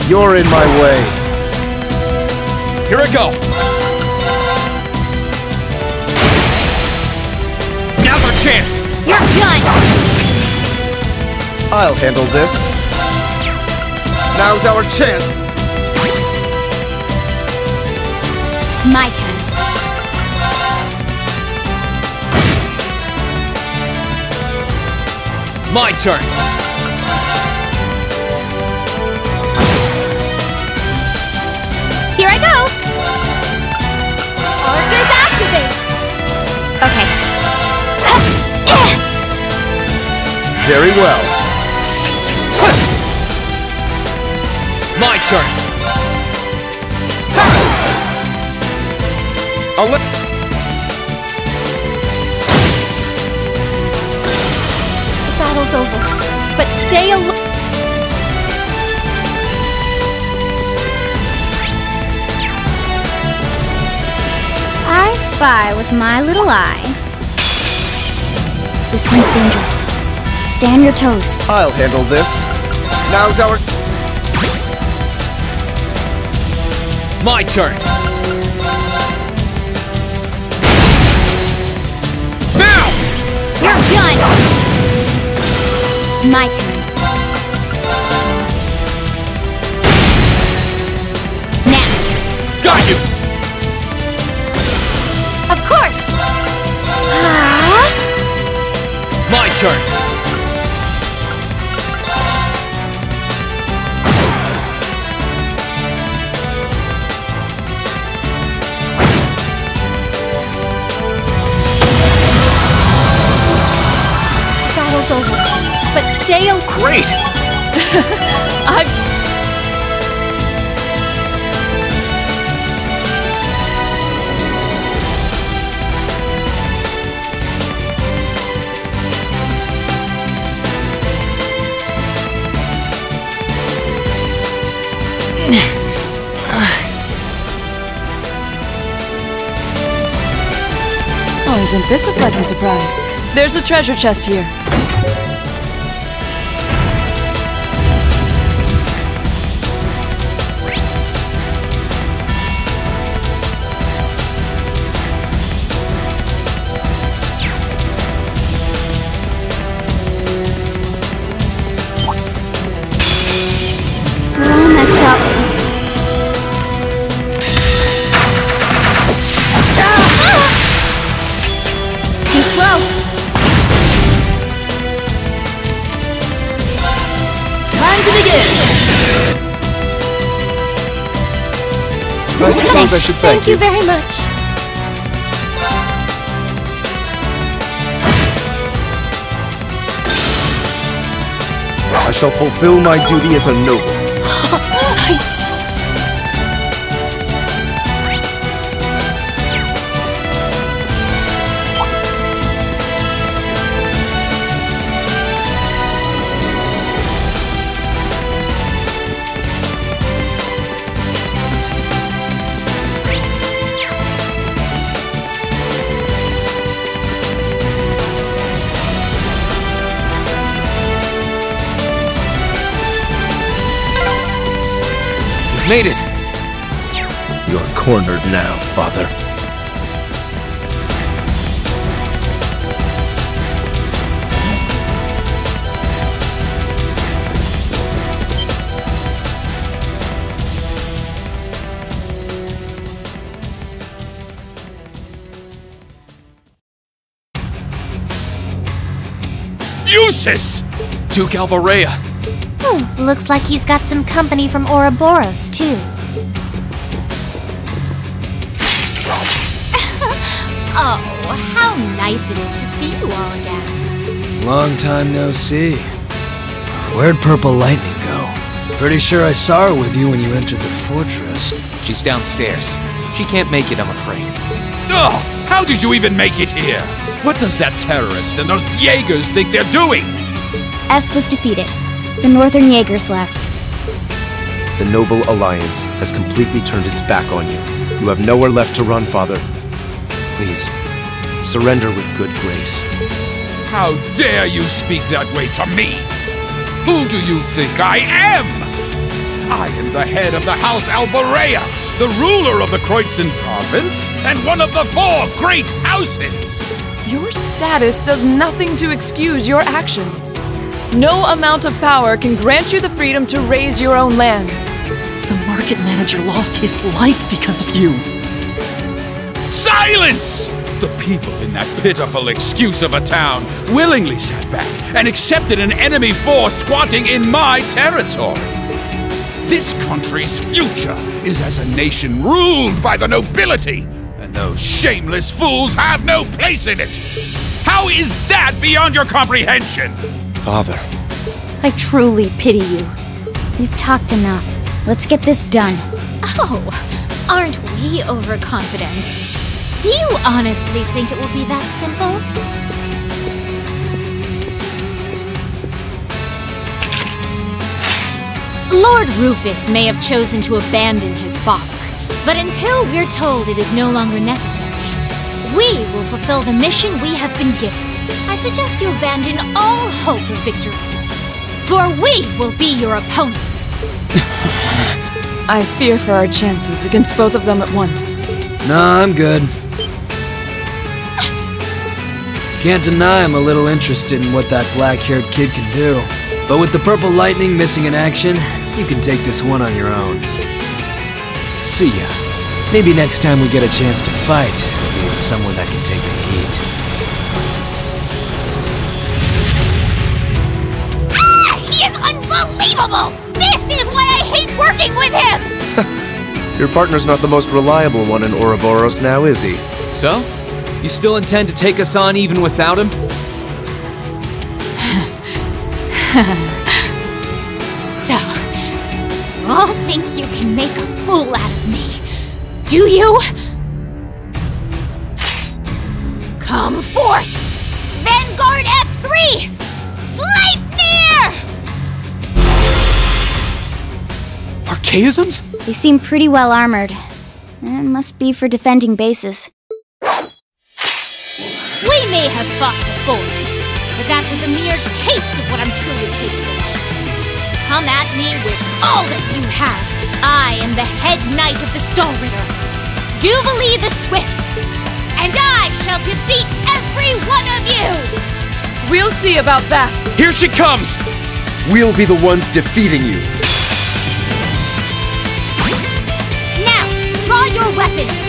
You're in my way. Here I go! Now's our chance! You're done! I'll handle this. Now's our chance. My turn. My turn! Here I go! Arcus activate! Okay. Very well. My turn! I'll let... The battle's over, but stay alive. I spy with my little eye. This one's dangerous. Stay on your toes. I'll handle this. Now's our... My turn! Now! You're done! My turn. Now! Got you! Of course! My turn! Battle's over, but stay alive. Great! I've... Oh, isn't this a pleasant surprise? There's a treasure chest here. We're all messed up. Too slow. Time to begin! I suppose I should thank you. Very much. I shall fulfill my duty as a noble. Made it! You're cornered now, Father. Eustace! Duke Alborea. Looks like he's got some company from Ouroboros, too. Oh, how nice it is to see you all again. Long time no see. Where'd Purple Lightning go? Pretty sure I saw her with you when you entered the fortress. She's downstairs. She can't make it, I'm afraid. Ugh! How did you even make it here? What does that terrorist and those Jaegers think they're doing? S was defeated. The Northern Jaegers left. The Noble Alliance has completely turned its back on you. You have nowhere left to run, Father. Please, surrender with good grace. How dare you speak that way to me? Who do you think I am? I am the head of the House Alborea, the ruler of the Kreutzen province, and one of the 4 great houses! Your status does nothing to excuse your actions. No amount of power can grant you the freedom to raise your own lands. The market manager lost his life because of you. Silence! The people in that pitiful excuse of a town willingly sat back and accepted an enemy force squatting in my territory. This country's future is as a nation ruled by the nobility, and those shameless fools have no place in it. How is that beyond your comprehension? Father. I truly pity you. We've talked enough. Let's get this done. Oh, aren't we overconfident? Do you honestly think it will be that simple? Lord Rufus may have chosen to abandon his father, but until we're told it is no longer necessary, we will fulfill the mission we have been given. I suggest you abandon all hope of victory, for we will be your opponents. I fear for our chances against both of them at once. Nah, I'm good. Can't deny I'm a little interested in what that black-haired kid can do. But with the Purple Lightning missing in action, you can take this one on your own. See ya. Maybe next time we get a chance to fight, it'll be with someone that can take the heat. He is unbelievable! This is why I hate working with him! Your partner's not the most reliable one in Ouroboros now, is he? So? You still intend to take us on even without him? So, you all think you can make a fool out of me, do you? Come forth! Vanguard F3! Sleipnir! Archaisms? They seem pretty well armored. It must be for defending bases. We may have fought before, but that was a mere taste of what I'm truly capable of. Come at me with all that you have. I am the head knight of the Stahlritter, Jubilee the Swift, and I shall defeat every one of you! We'll see about that. Here she comes! We'll be the ones defeating you. Now, draw your weapons!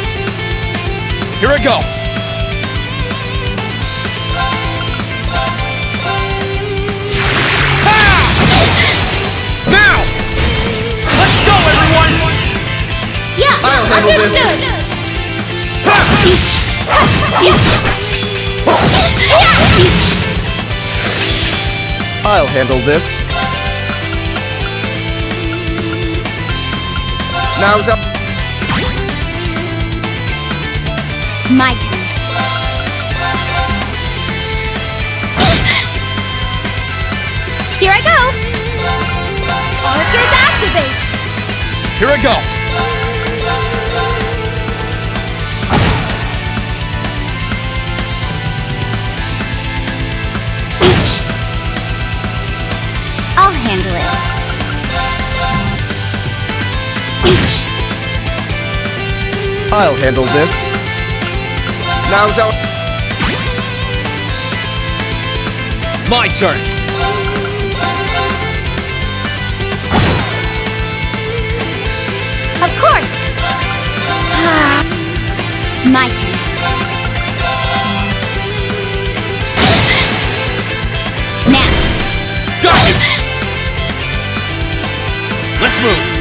Here I go! Now! Let's go, everyone! Yeah, I'll handle understood! I'll handle this. Now's up. My turn. Here I go! Arcus activate! Here I go! I'll handle it. I'll handle this. Now's our... My turn! Of course! My turn. Now. Got him! Let's move!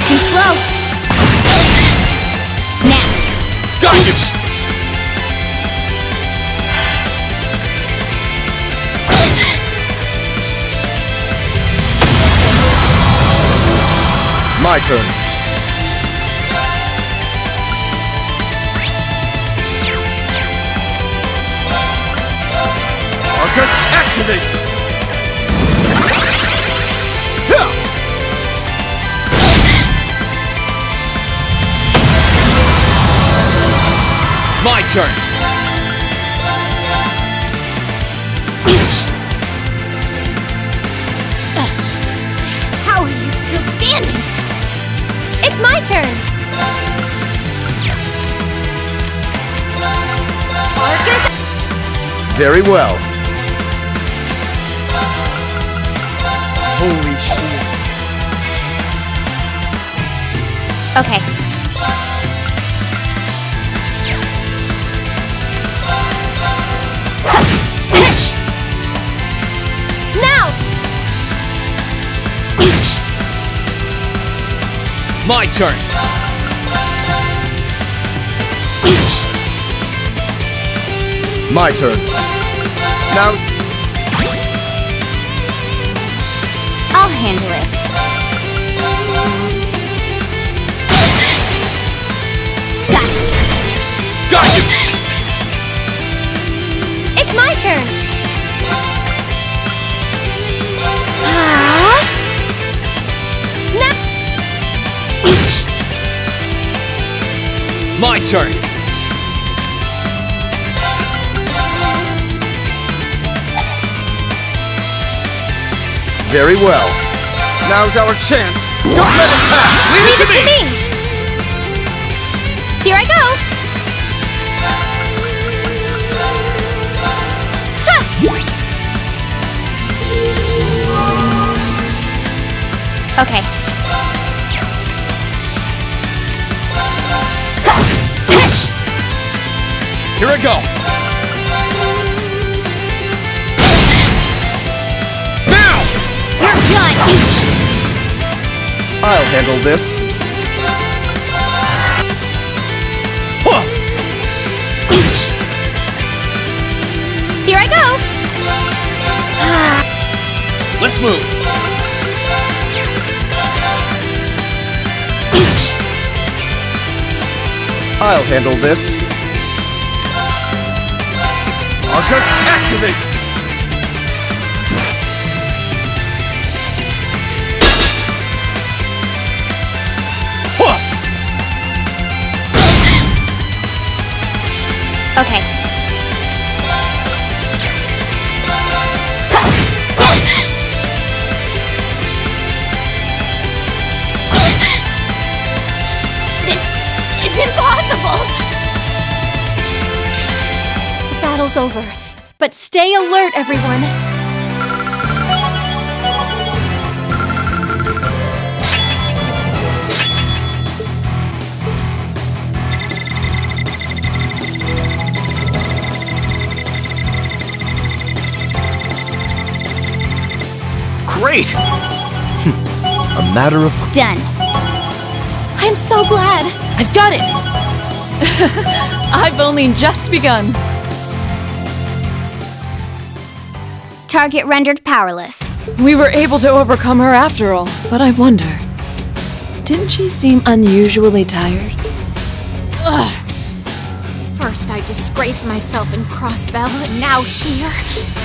Too slow. Now. Got him! My turn. Arcus, activate! My turn. How are you still standing? It's my turn! Arcus! Very well. Holy shit. Okay. Now! My turn. My turn. Now, I'll handle it. Got you! It's my turn! Now! My turn. very well. Now's our chance. Don't let it pass! Leave it to me! Here I go! Okay. Here I go. Now! You're done! I'll handle this. Here I go! Let's move. I'll handle this. Arcus, activate! Okay. This is impossible! The battle's over, but stay alert, everyone! Great! A matter of... Done. I'm so glad! I've got it! I've only just begun. Target rendered powerless. We were able to overcome her after all, but I wonder, didn't she seem unusually tired? Ugh. First I disgrace myself in Crossbell, and now here?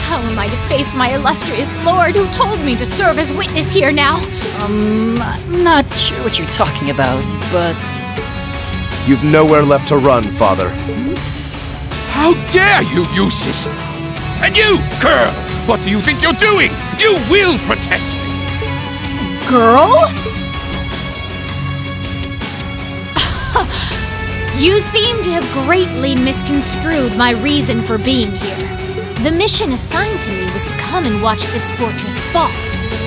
How am I to face my illustrious lord who told me to serve as witness here now? I'm not sure what you're talking about, but... You've nowhere left to run, Father. How dare you, Eustace! And you, girl! What do you think you're doing? You will protect me! Girl? You seem to have greatly misconstrued my reason for being here. The mission assigned to me was to come and watch this fortress fall.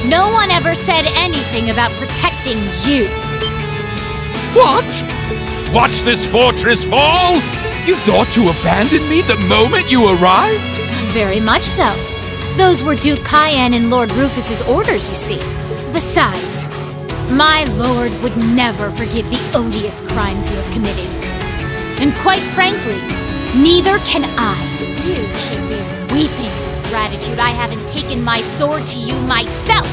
No one ever said anything about protecting you. What? Watch this fortress fall? You thought to abandon me the moment you arrived? Very much so. Those were Duke Cayenne and Lord Rufus's orders, you see. Besides, my lord would never forgive the odious crimes you have committed. And quite frankly, neither can I. You should be weeping with gratitude I haven't taken my sword to you myself.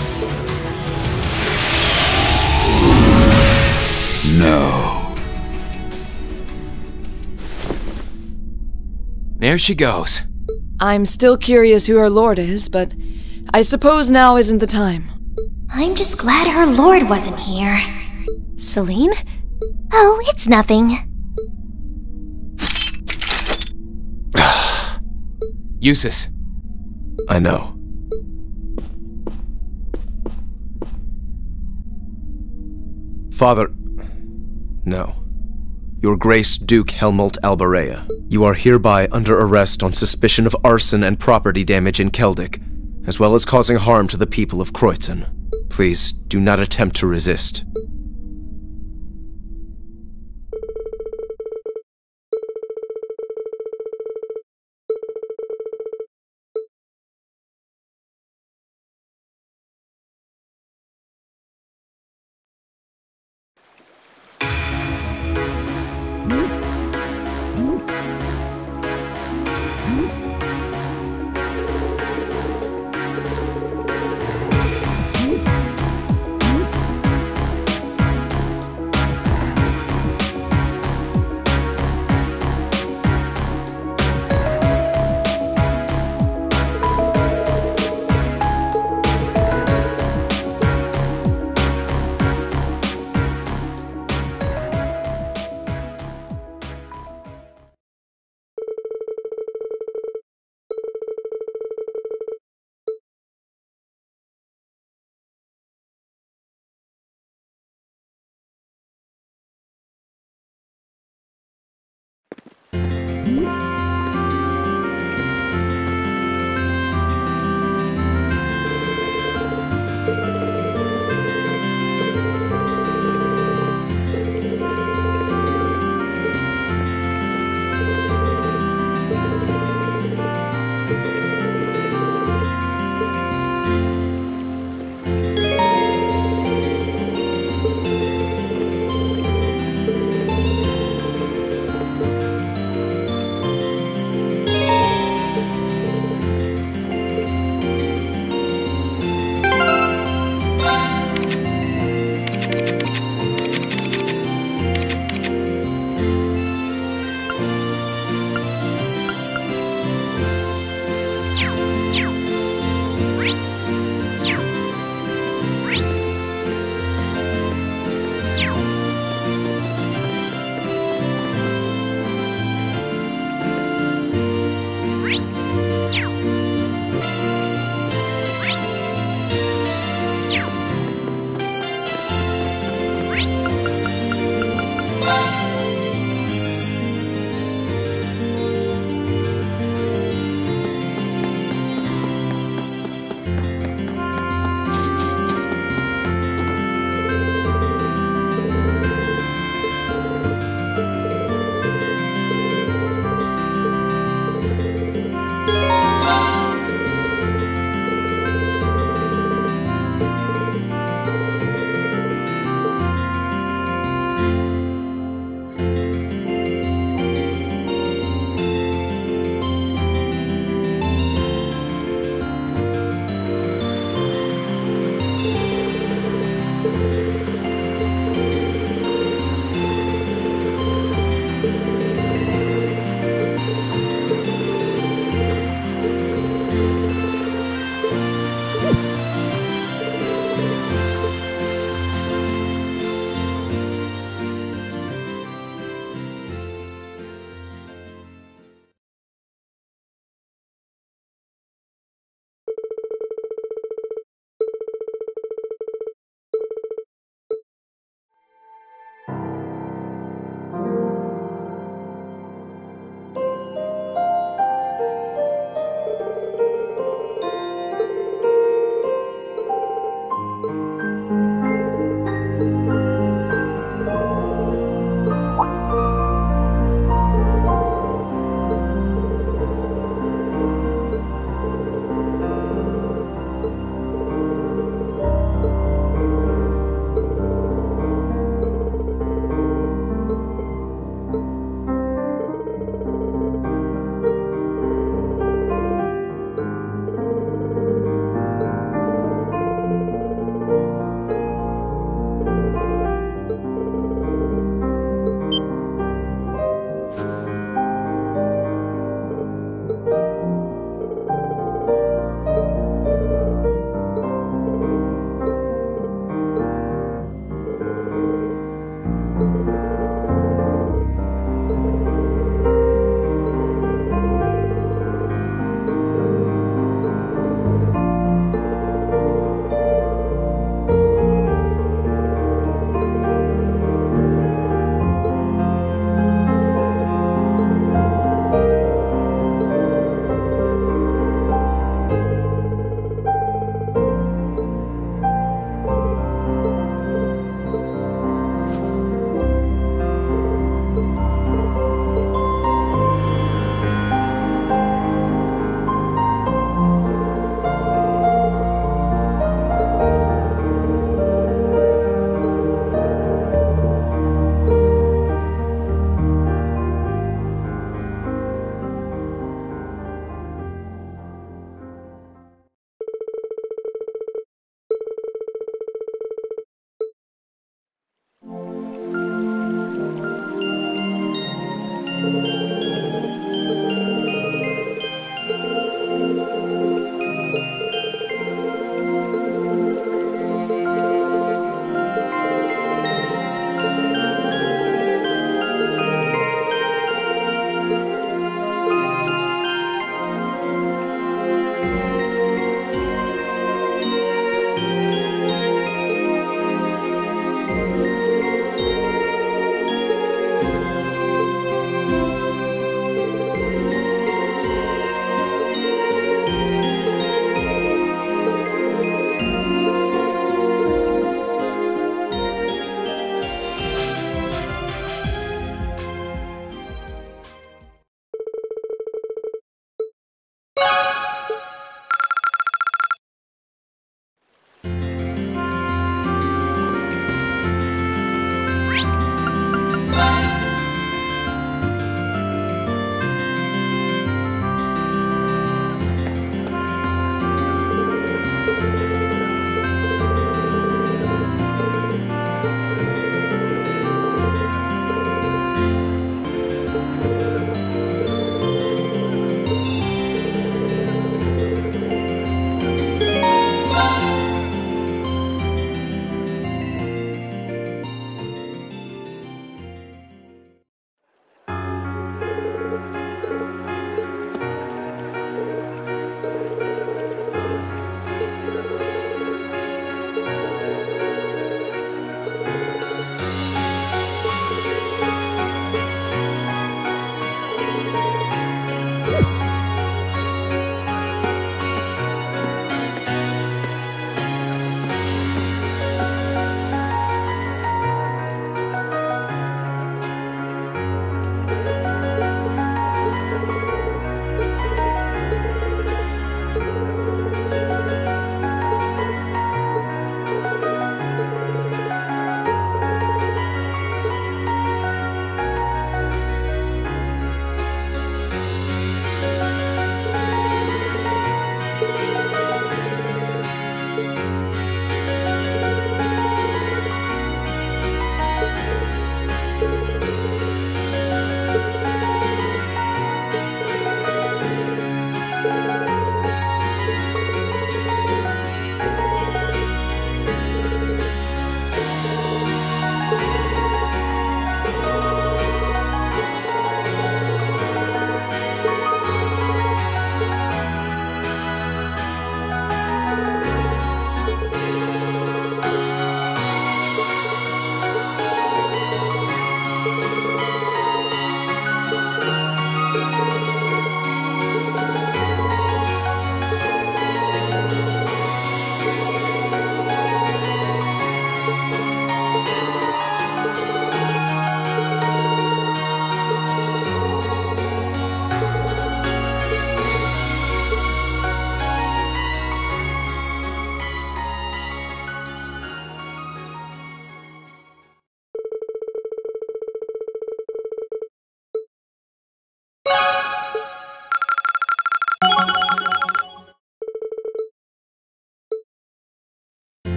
No. There she goes. I'm still curious who her lord is, but I suppose now isn't the time. I'm just glad her lord wasn't here. Celine? Oh, it's nothing. Eustace. I know. Father... No. Your Grace Duke Helmut Albarea, you are hereby under arrest on suspicion of arson and property damage in Keldic, as well as causing harm to the people of Kreutzen. Please, do not attempt to resist.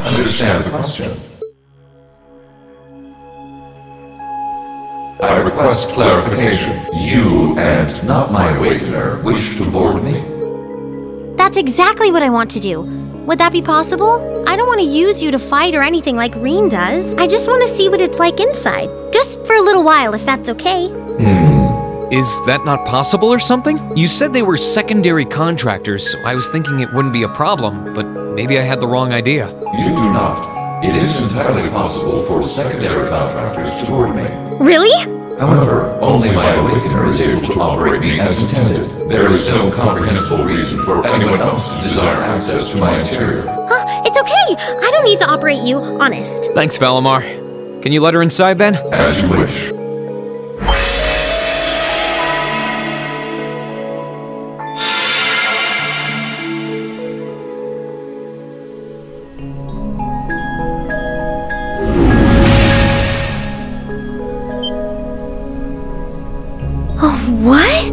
understand the question. I request clarification. You, and not my Awakener, wish to board me? That's exactly what I want to do. Would that be possible? I don't want to use you to fight or anything like Rean does. I just want to see what it's like inside. Just for a little while, if that's okay. Is that not possible or something? You said they were secondary contractors, so I was thinking it wouldn't be a problem, but maybe I had the wrong idea. You do not. It is entirely possible for secondary contractors to board me. Really? However, only my Awakener is able to operate me as intended. There is no comprehensible reason for anyone else to desire access to my interior. Huh? It's okay. I don't need to operate you, honest. Thanks, Valimar. Can you let her inside then? As you wish. What?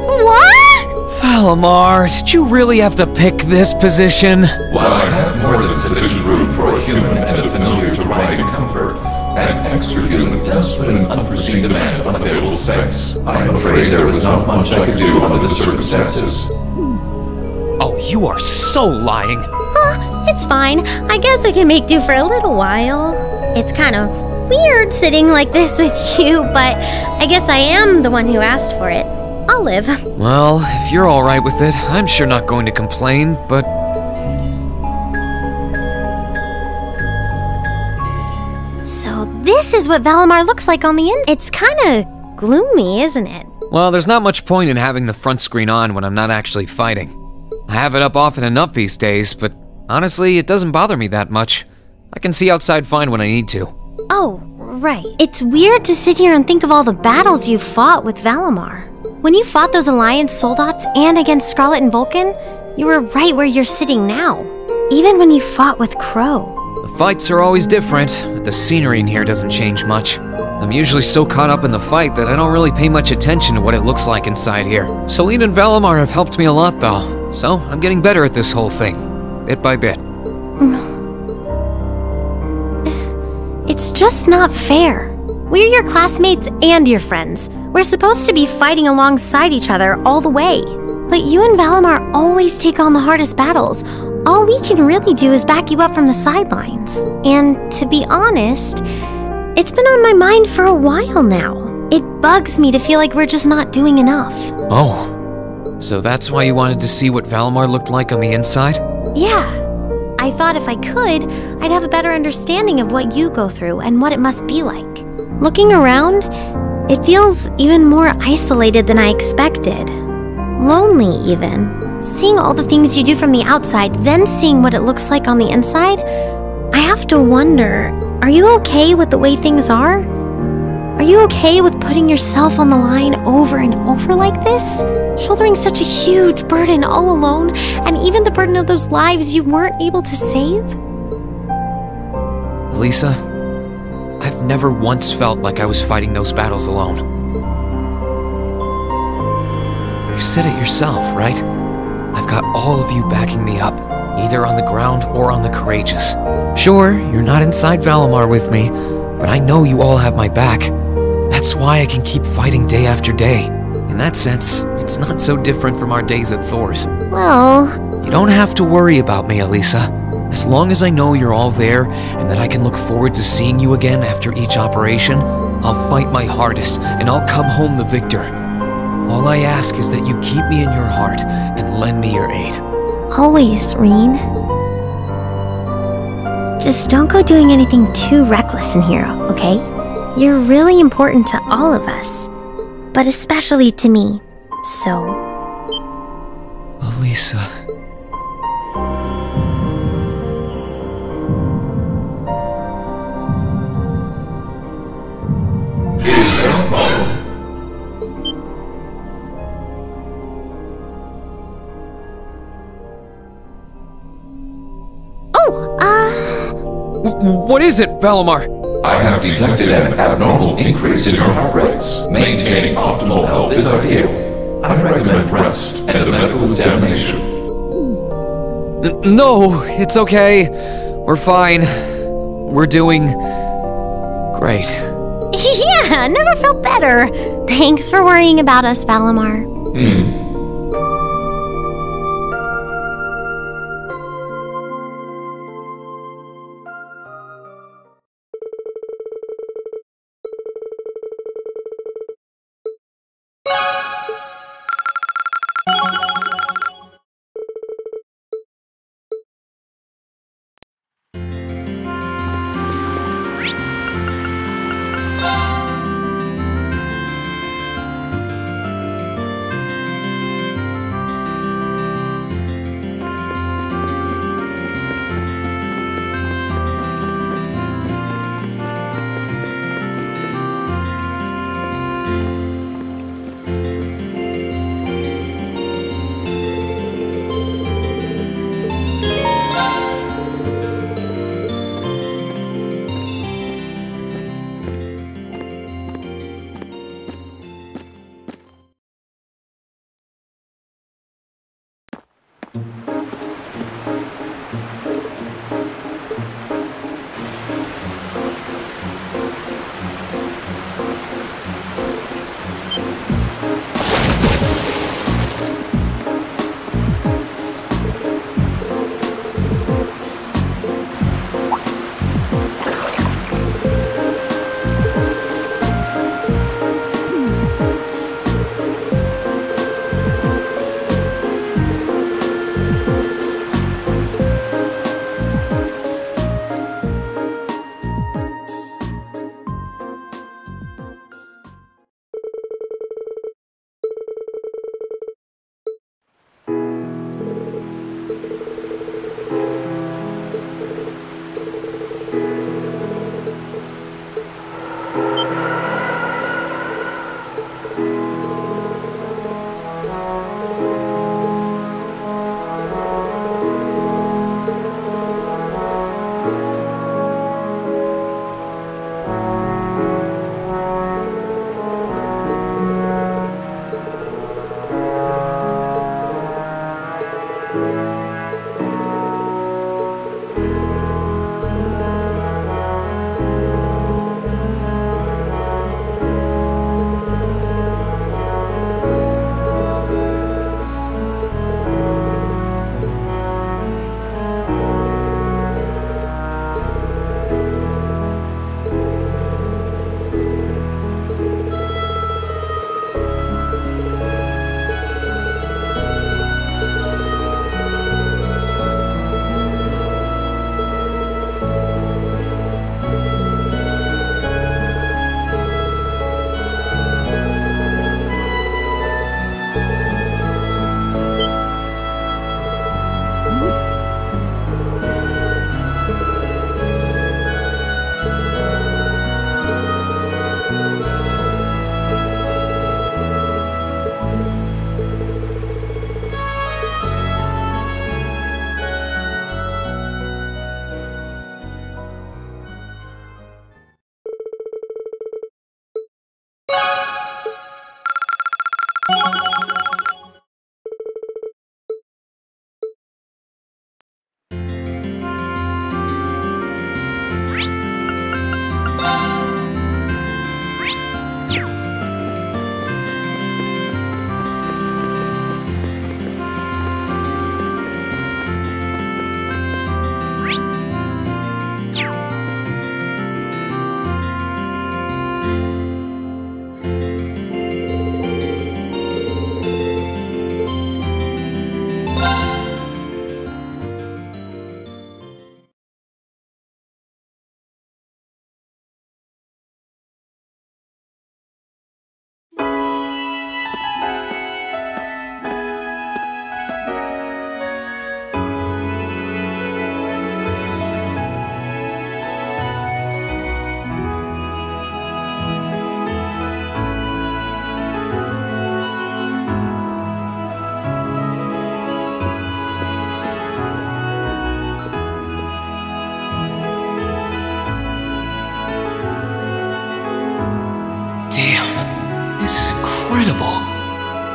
What? Valimar, did you really have to pick this position? While I have more than sufficient room for a human and a familiar to ride in comfort, an extra human does put an unforeseen demand on available space. I am afraid there was not much I could do under the circumstances. Oh, you are so lying. It's fine. I guess I can make do for a little while. It's kind of weird sitting like this with you, but I guess I am the one who asked for it. I'll live. Well, if you're alright with it, I'm sure not going to complain, but... So this is what Valimar looks like on the inside. It's kind of gloomy, isn't it? Well, there's not much point in having the front screen on when I'm not actually fighting. I have it up often enough these days, but honestly, it doesn't bother me that much. I can see outside fine when I need to. Oh, right. It's weird to sit here and think of all the battles you've fought with Valimar. When you fought those Alliance soldats and against Scarlet and Vulcan, you were right where you're sitting now. Even when you fought with Crow. The fights are always different, but the scenery in here doesn't change much. I'm usually so caught up in the fight that I don't really pay much attention to what it looks like inside here. Selene and Valimar have helped me a lot though, so I'm getting better at this whole thing, bit by bit. It's just not fair. We're your classmates and your friends. We're supposed to be fighting alongside each other all the way. But you and Valimar always take on the hardest battles. All we can really do is back you up from the sidelines. And to be honest, it's been on my mind for a while now. It bugs me to feel like we're just not doing enough. Oh, so that's why you wanted to see what Valimar looked like on the inside? Yeah. I thought if I could, I'd have a better understanding of what you go through and what it must be like. Looking around, it feels even more isolated than I expected. Lonely, even. Seeing all the things you do from the outside, then seeing what it looks like on the inside, I have to wonder, are you okay with the way things are? Are you okay with putting yourself on the line over and over like this? Shouldering such a huge burden all alone, and even the burden of those lives you weren't able to save? Lisa, I've never once felt like I was fighting those battles alone. You said it yourself, right? I've got all of you backing me up, either on the ground or on the courageous. Sure, you're not inside Valimar with me, but I know you all have my back. That's why I can keep fighting day after day. In that sense, it's not so different from our days at Thor's. Well... You don't have to worry about me, Elisa. As long as I know you're all there, and that I can look forward to seeing you again after each operation, I'll fight my hardest, and I'll come home the victor. All I ask is that you keep me in your heart, and lend me your aid. Always, Rean. Just don't go doing anything too reckless in here, okay? You're really important to all of us, but especially to me, so... Elisa... What is it, Valimar? I have detected an abnormal increase in your heart rates. Maintaining optimal health is ideal. I recommend rest and a medical examination. No, it's okay. We're fine. We're doing great. Yeah, never felt better. Thanks for worrying about us, Valimar.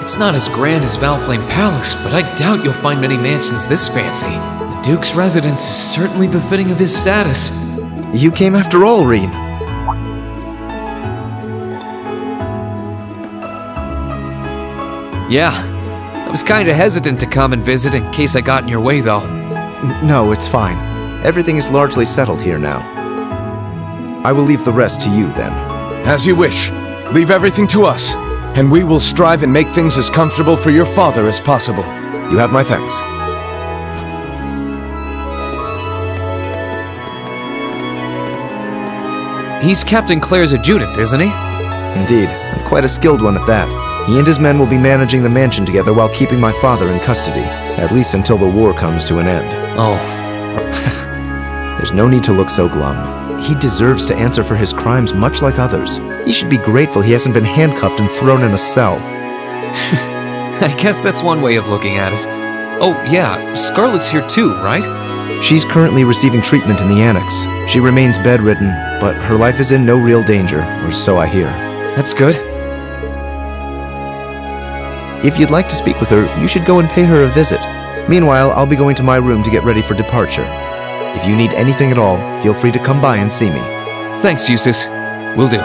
It's not as grand as Valflame Palace, but I doubt you'll find many mansions this fancy. The Duke's residence is certainly befitting of his status. You came after all, Rean. Yeah, I was kinda hesitant to come and visit in case I got in your way, though. No, it's fine. Everything is largely settled here now. I will leave the rest to you, then. As you wish. Leave everything to us, and we will strive and make things as comfortable for your father as possible. You have my thanks. He's Captain Claire's adjutant, isn't he? Indeed, and quite a skilled one at that. He and his men will be managing the mansion together while keeping my father in custody, at least until the war comes to an end. Oh. There's no need to look so glum. He deserves to answer for his crimes much like others. He should be grateful he hasn't been handcuffed and thrown in a cell. I guess that's one way of looking at it. Oh, yeah, Scarlet's here too, right? She's currently receiving treatment in the annex. She remains bedridden, but her life is in no real danger, or so I hear. That's good. If you'd like to speak with her, you should go and pay her a visit. Meanwhile, I'll be going to my room to get ready for departure. If you need anything at all, feel free to come by and see me. Thanks, Eustace. Will do.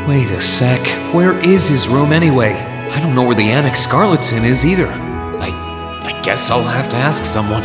Wait a sec. Where is his room anyway? I don't know where the annex Scarlet's in is either. I guess I'll have to ask someone.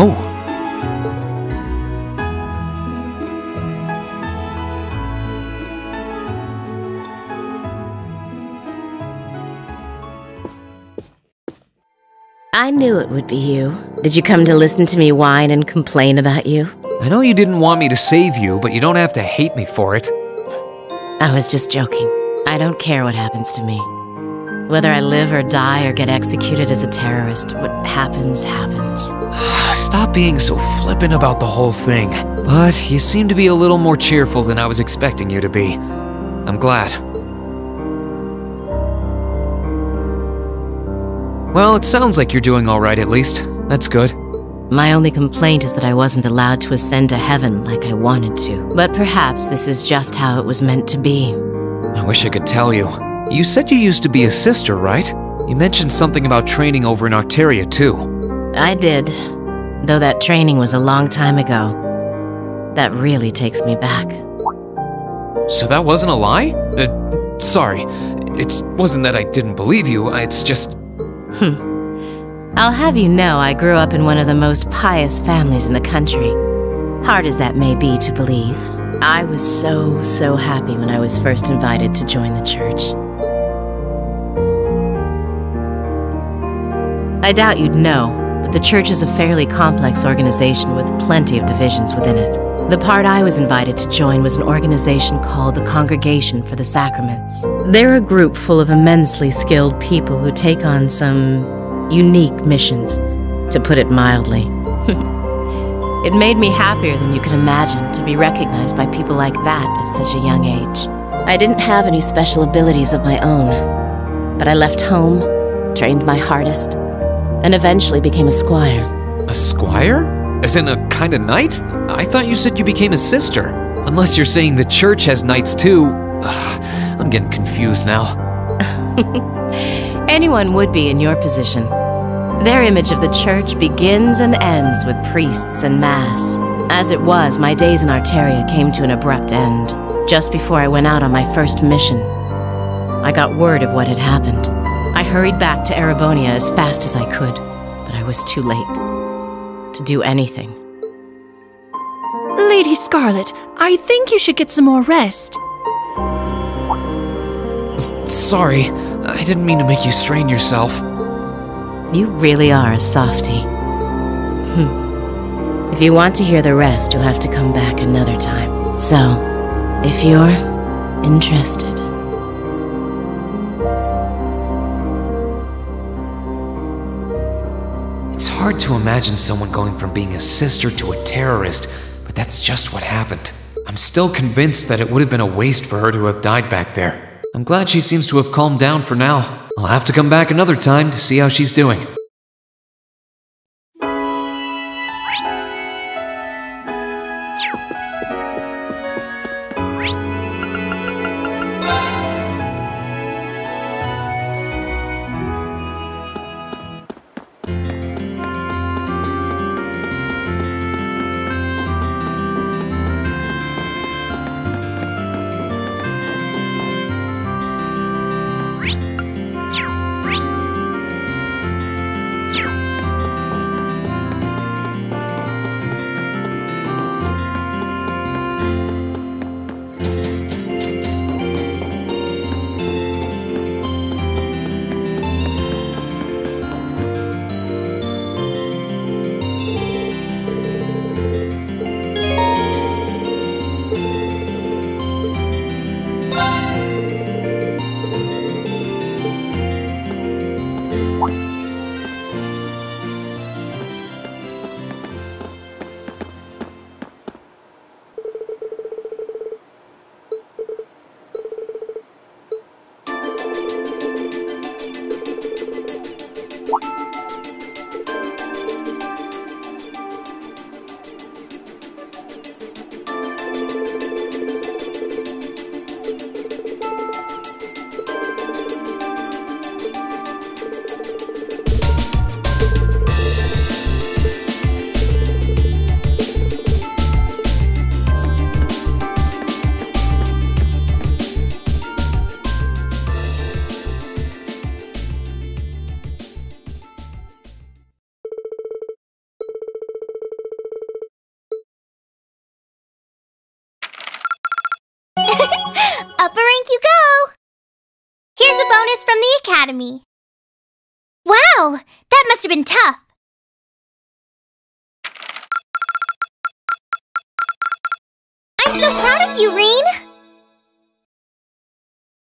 Oh. I knew it would be you. Did you come to listen to me whine and complain about you? I know you didn't want me to save you, but you don't have to hate me for it. I was just joking. I don't care what happens to me. Whether I live or die or get executed as a terrorist, what happens, happens. Stop being so flippant about the whole thing. But you seem to be a little more cheerful than I was expecting you to be. I'm glad. Well, it sounds like you're doing all right at least. That's good. My only complaint is that I wasn't allowed to ascend to heaven like I wanted to. But perhaps this is just how it was meant to be. I wish I could tell you. You said you used to be a sister, right? You mentioned something about training over in Arteria, too. I did. Though that training was a long time ago. That really takes me back. So that wasn't a lie? Sorry. It wasn't that I didn't believe you, it's just... I'll have you know I grew up in one of the most pious families in the country. Hard as that may be to believe, I was so happy when I was first invited to join the church. I doubt you'd know, but the church is a fairly complex organization with plenty of divisions within it. The part I was invited to join was an organization called the Congregation for the Sacraments. They're a group full of immensely skilled people who take on some unique missions, to put it mildly. It made me happier than you can imagine to be recognized by people like that at such a young age. I didn't have any special abilities of my own, but I left home, trained my hardest, and eventually became a squire. A squire? As in a kind of knight? I thought you said you became a sister. Unless you're saying the church has knights too. Ugh, I'm getting confused now. Anyone would be in your position. Their image of the church begins and ends with priests and mass. As it was, my days in Arteria came to an abrupt end. Just before I went out on my first mission, I got word of what had happened. I hurried back to Erebonia as fast as I could, but I was too late to do anything. Lady Scarlet, I think you should get some more rest. Sorry, I didn't mean to make you strain yourself. You really are a softie. If you want to hear the rest, you'll have to come back another time. So, if you're interested. It's hard to imagine someone going from being a sister to a terrorist, but that's just what happened. I'm still convinced that it would have been a waste for her to have died back there. I'm glad she seems to have calmed down for now. I'll have to come back another time to see how she's doing. Greetings from the Academy. Wow, that must have been tough. I'm so proud of you, Rean.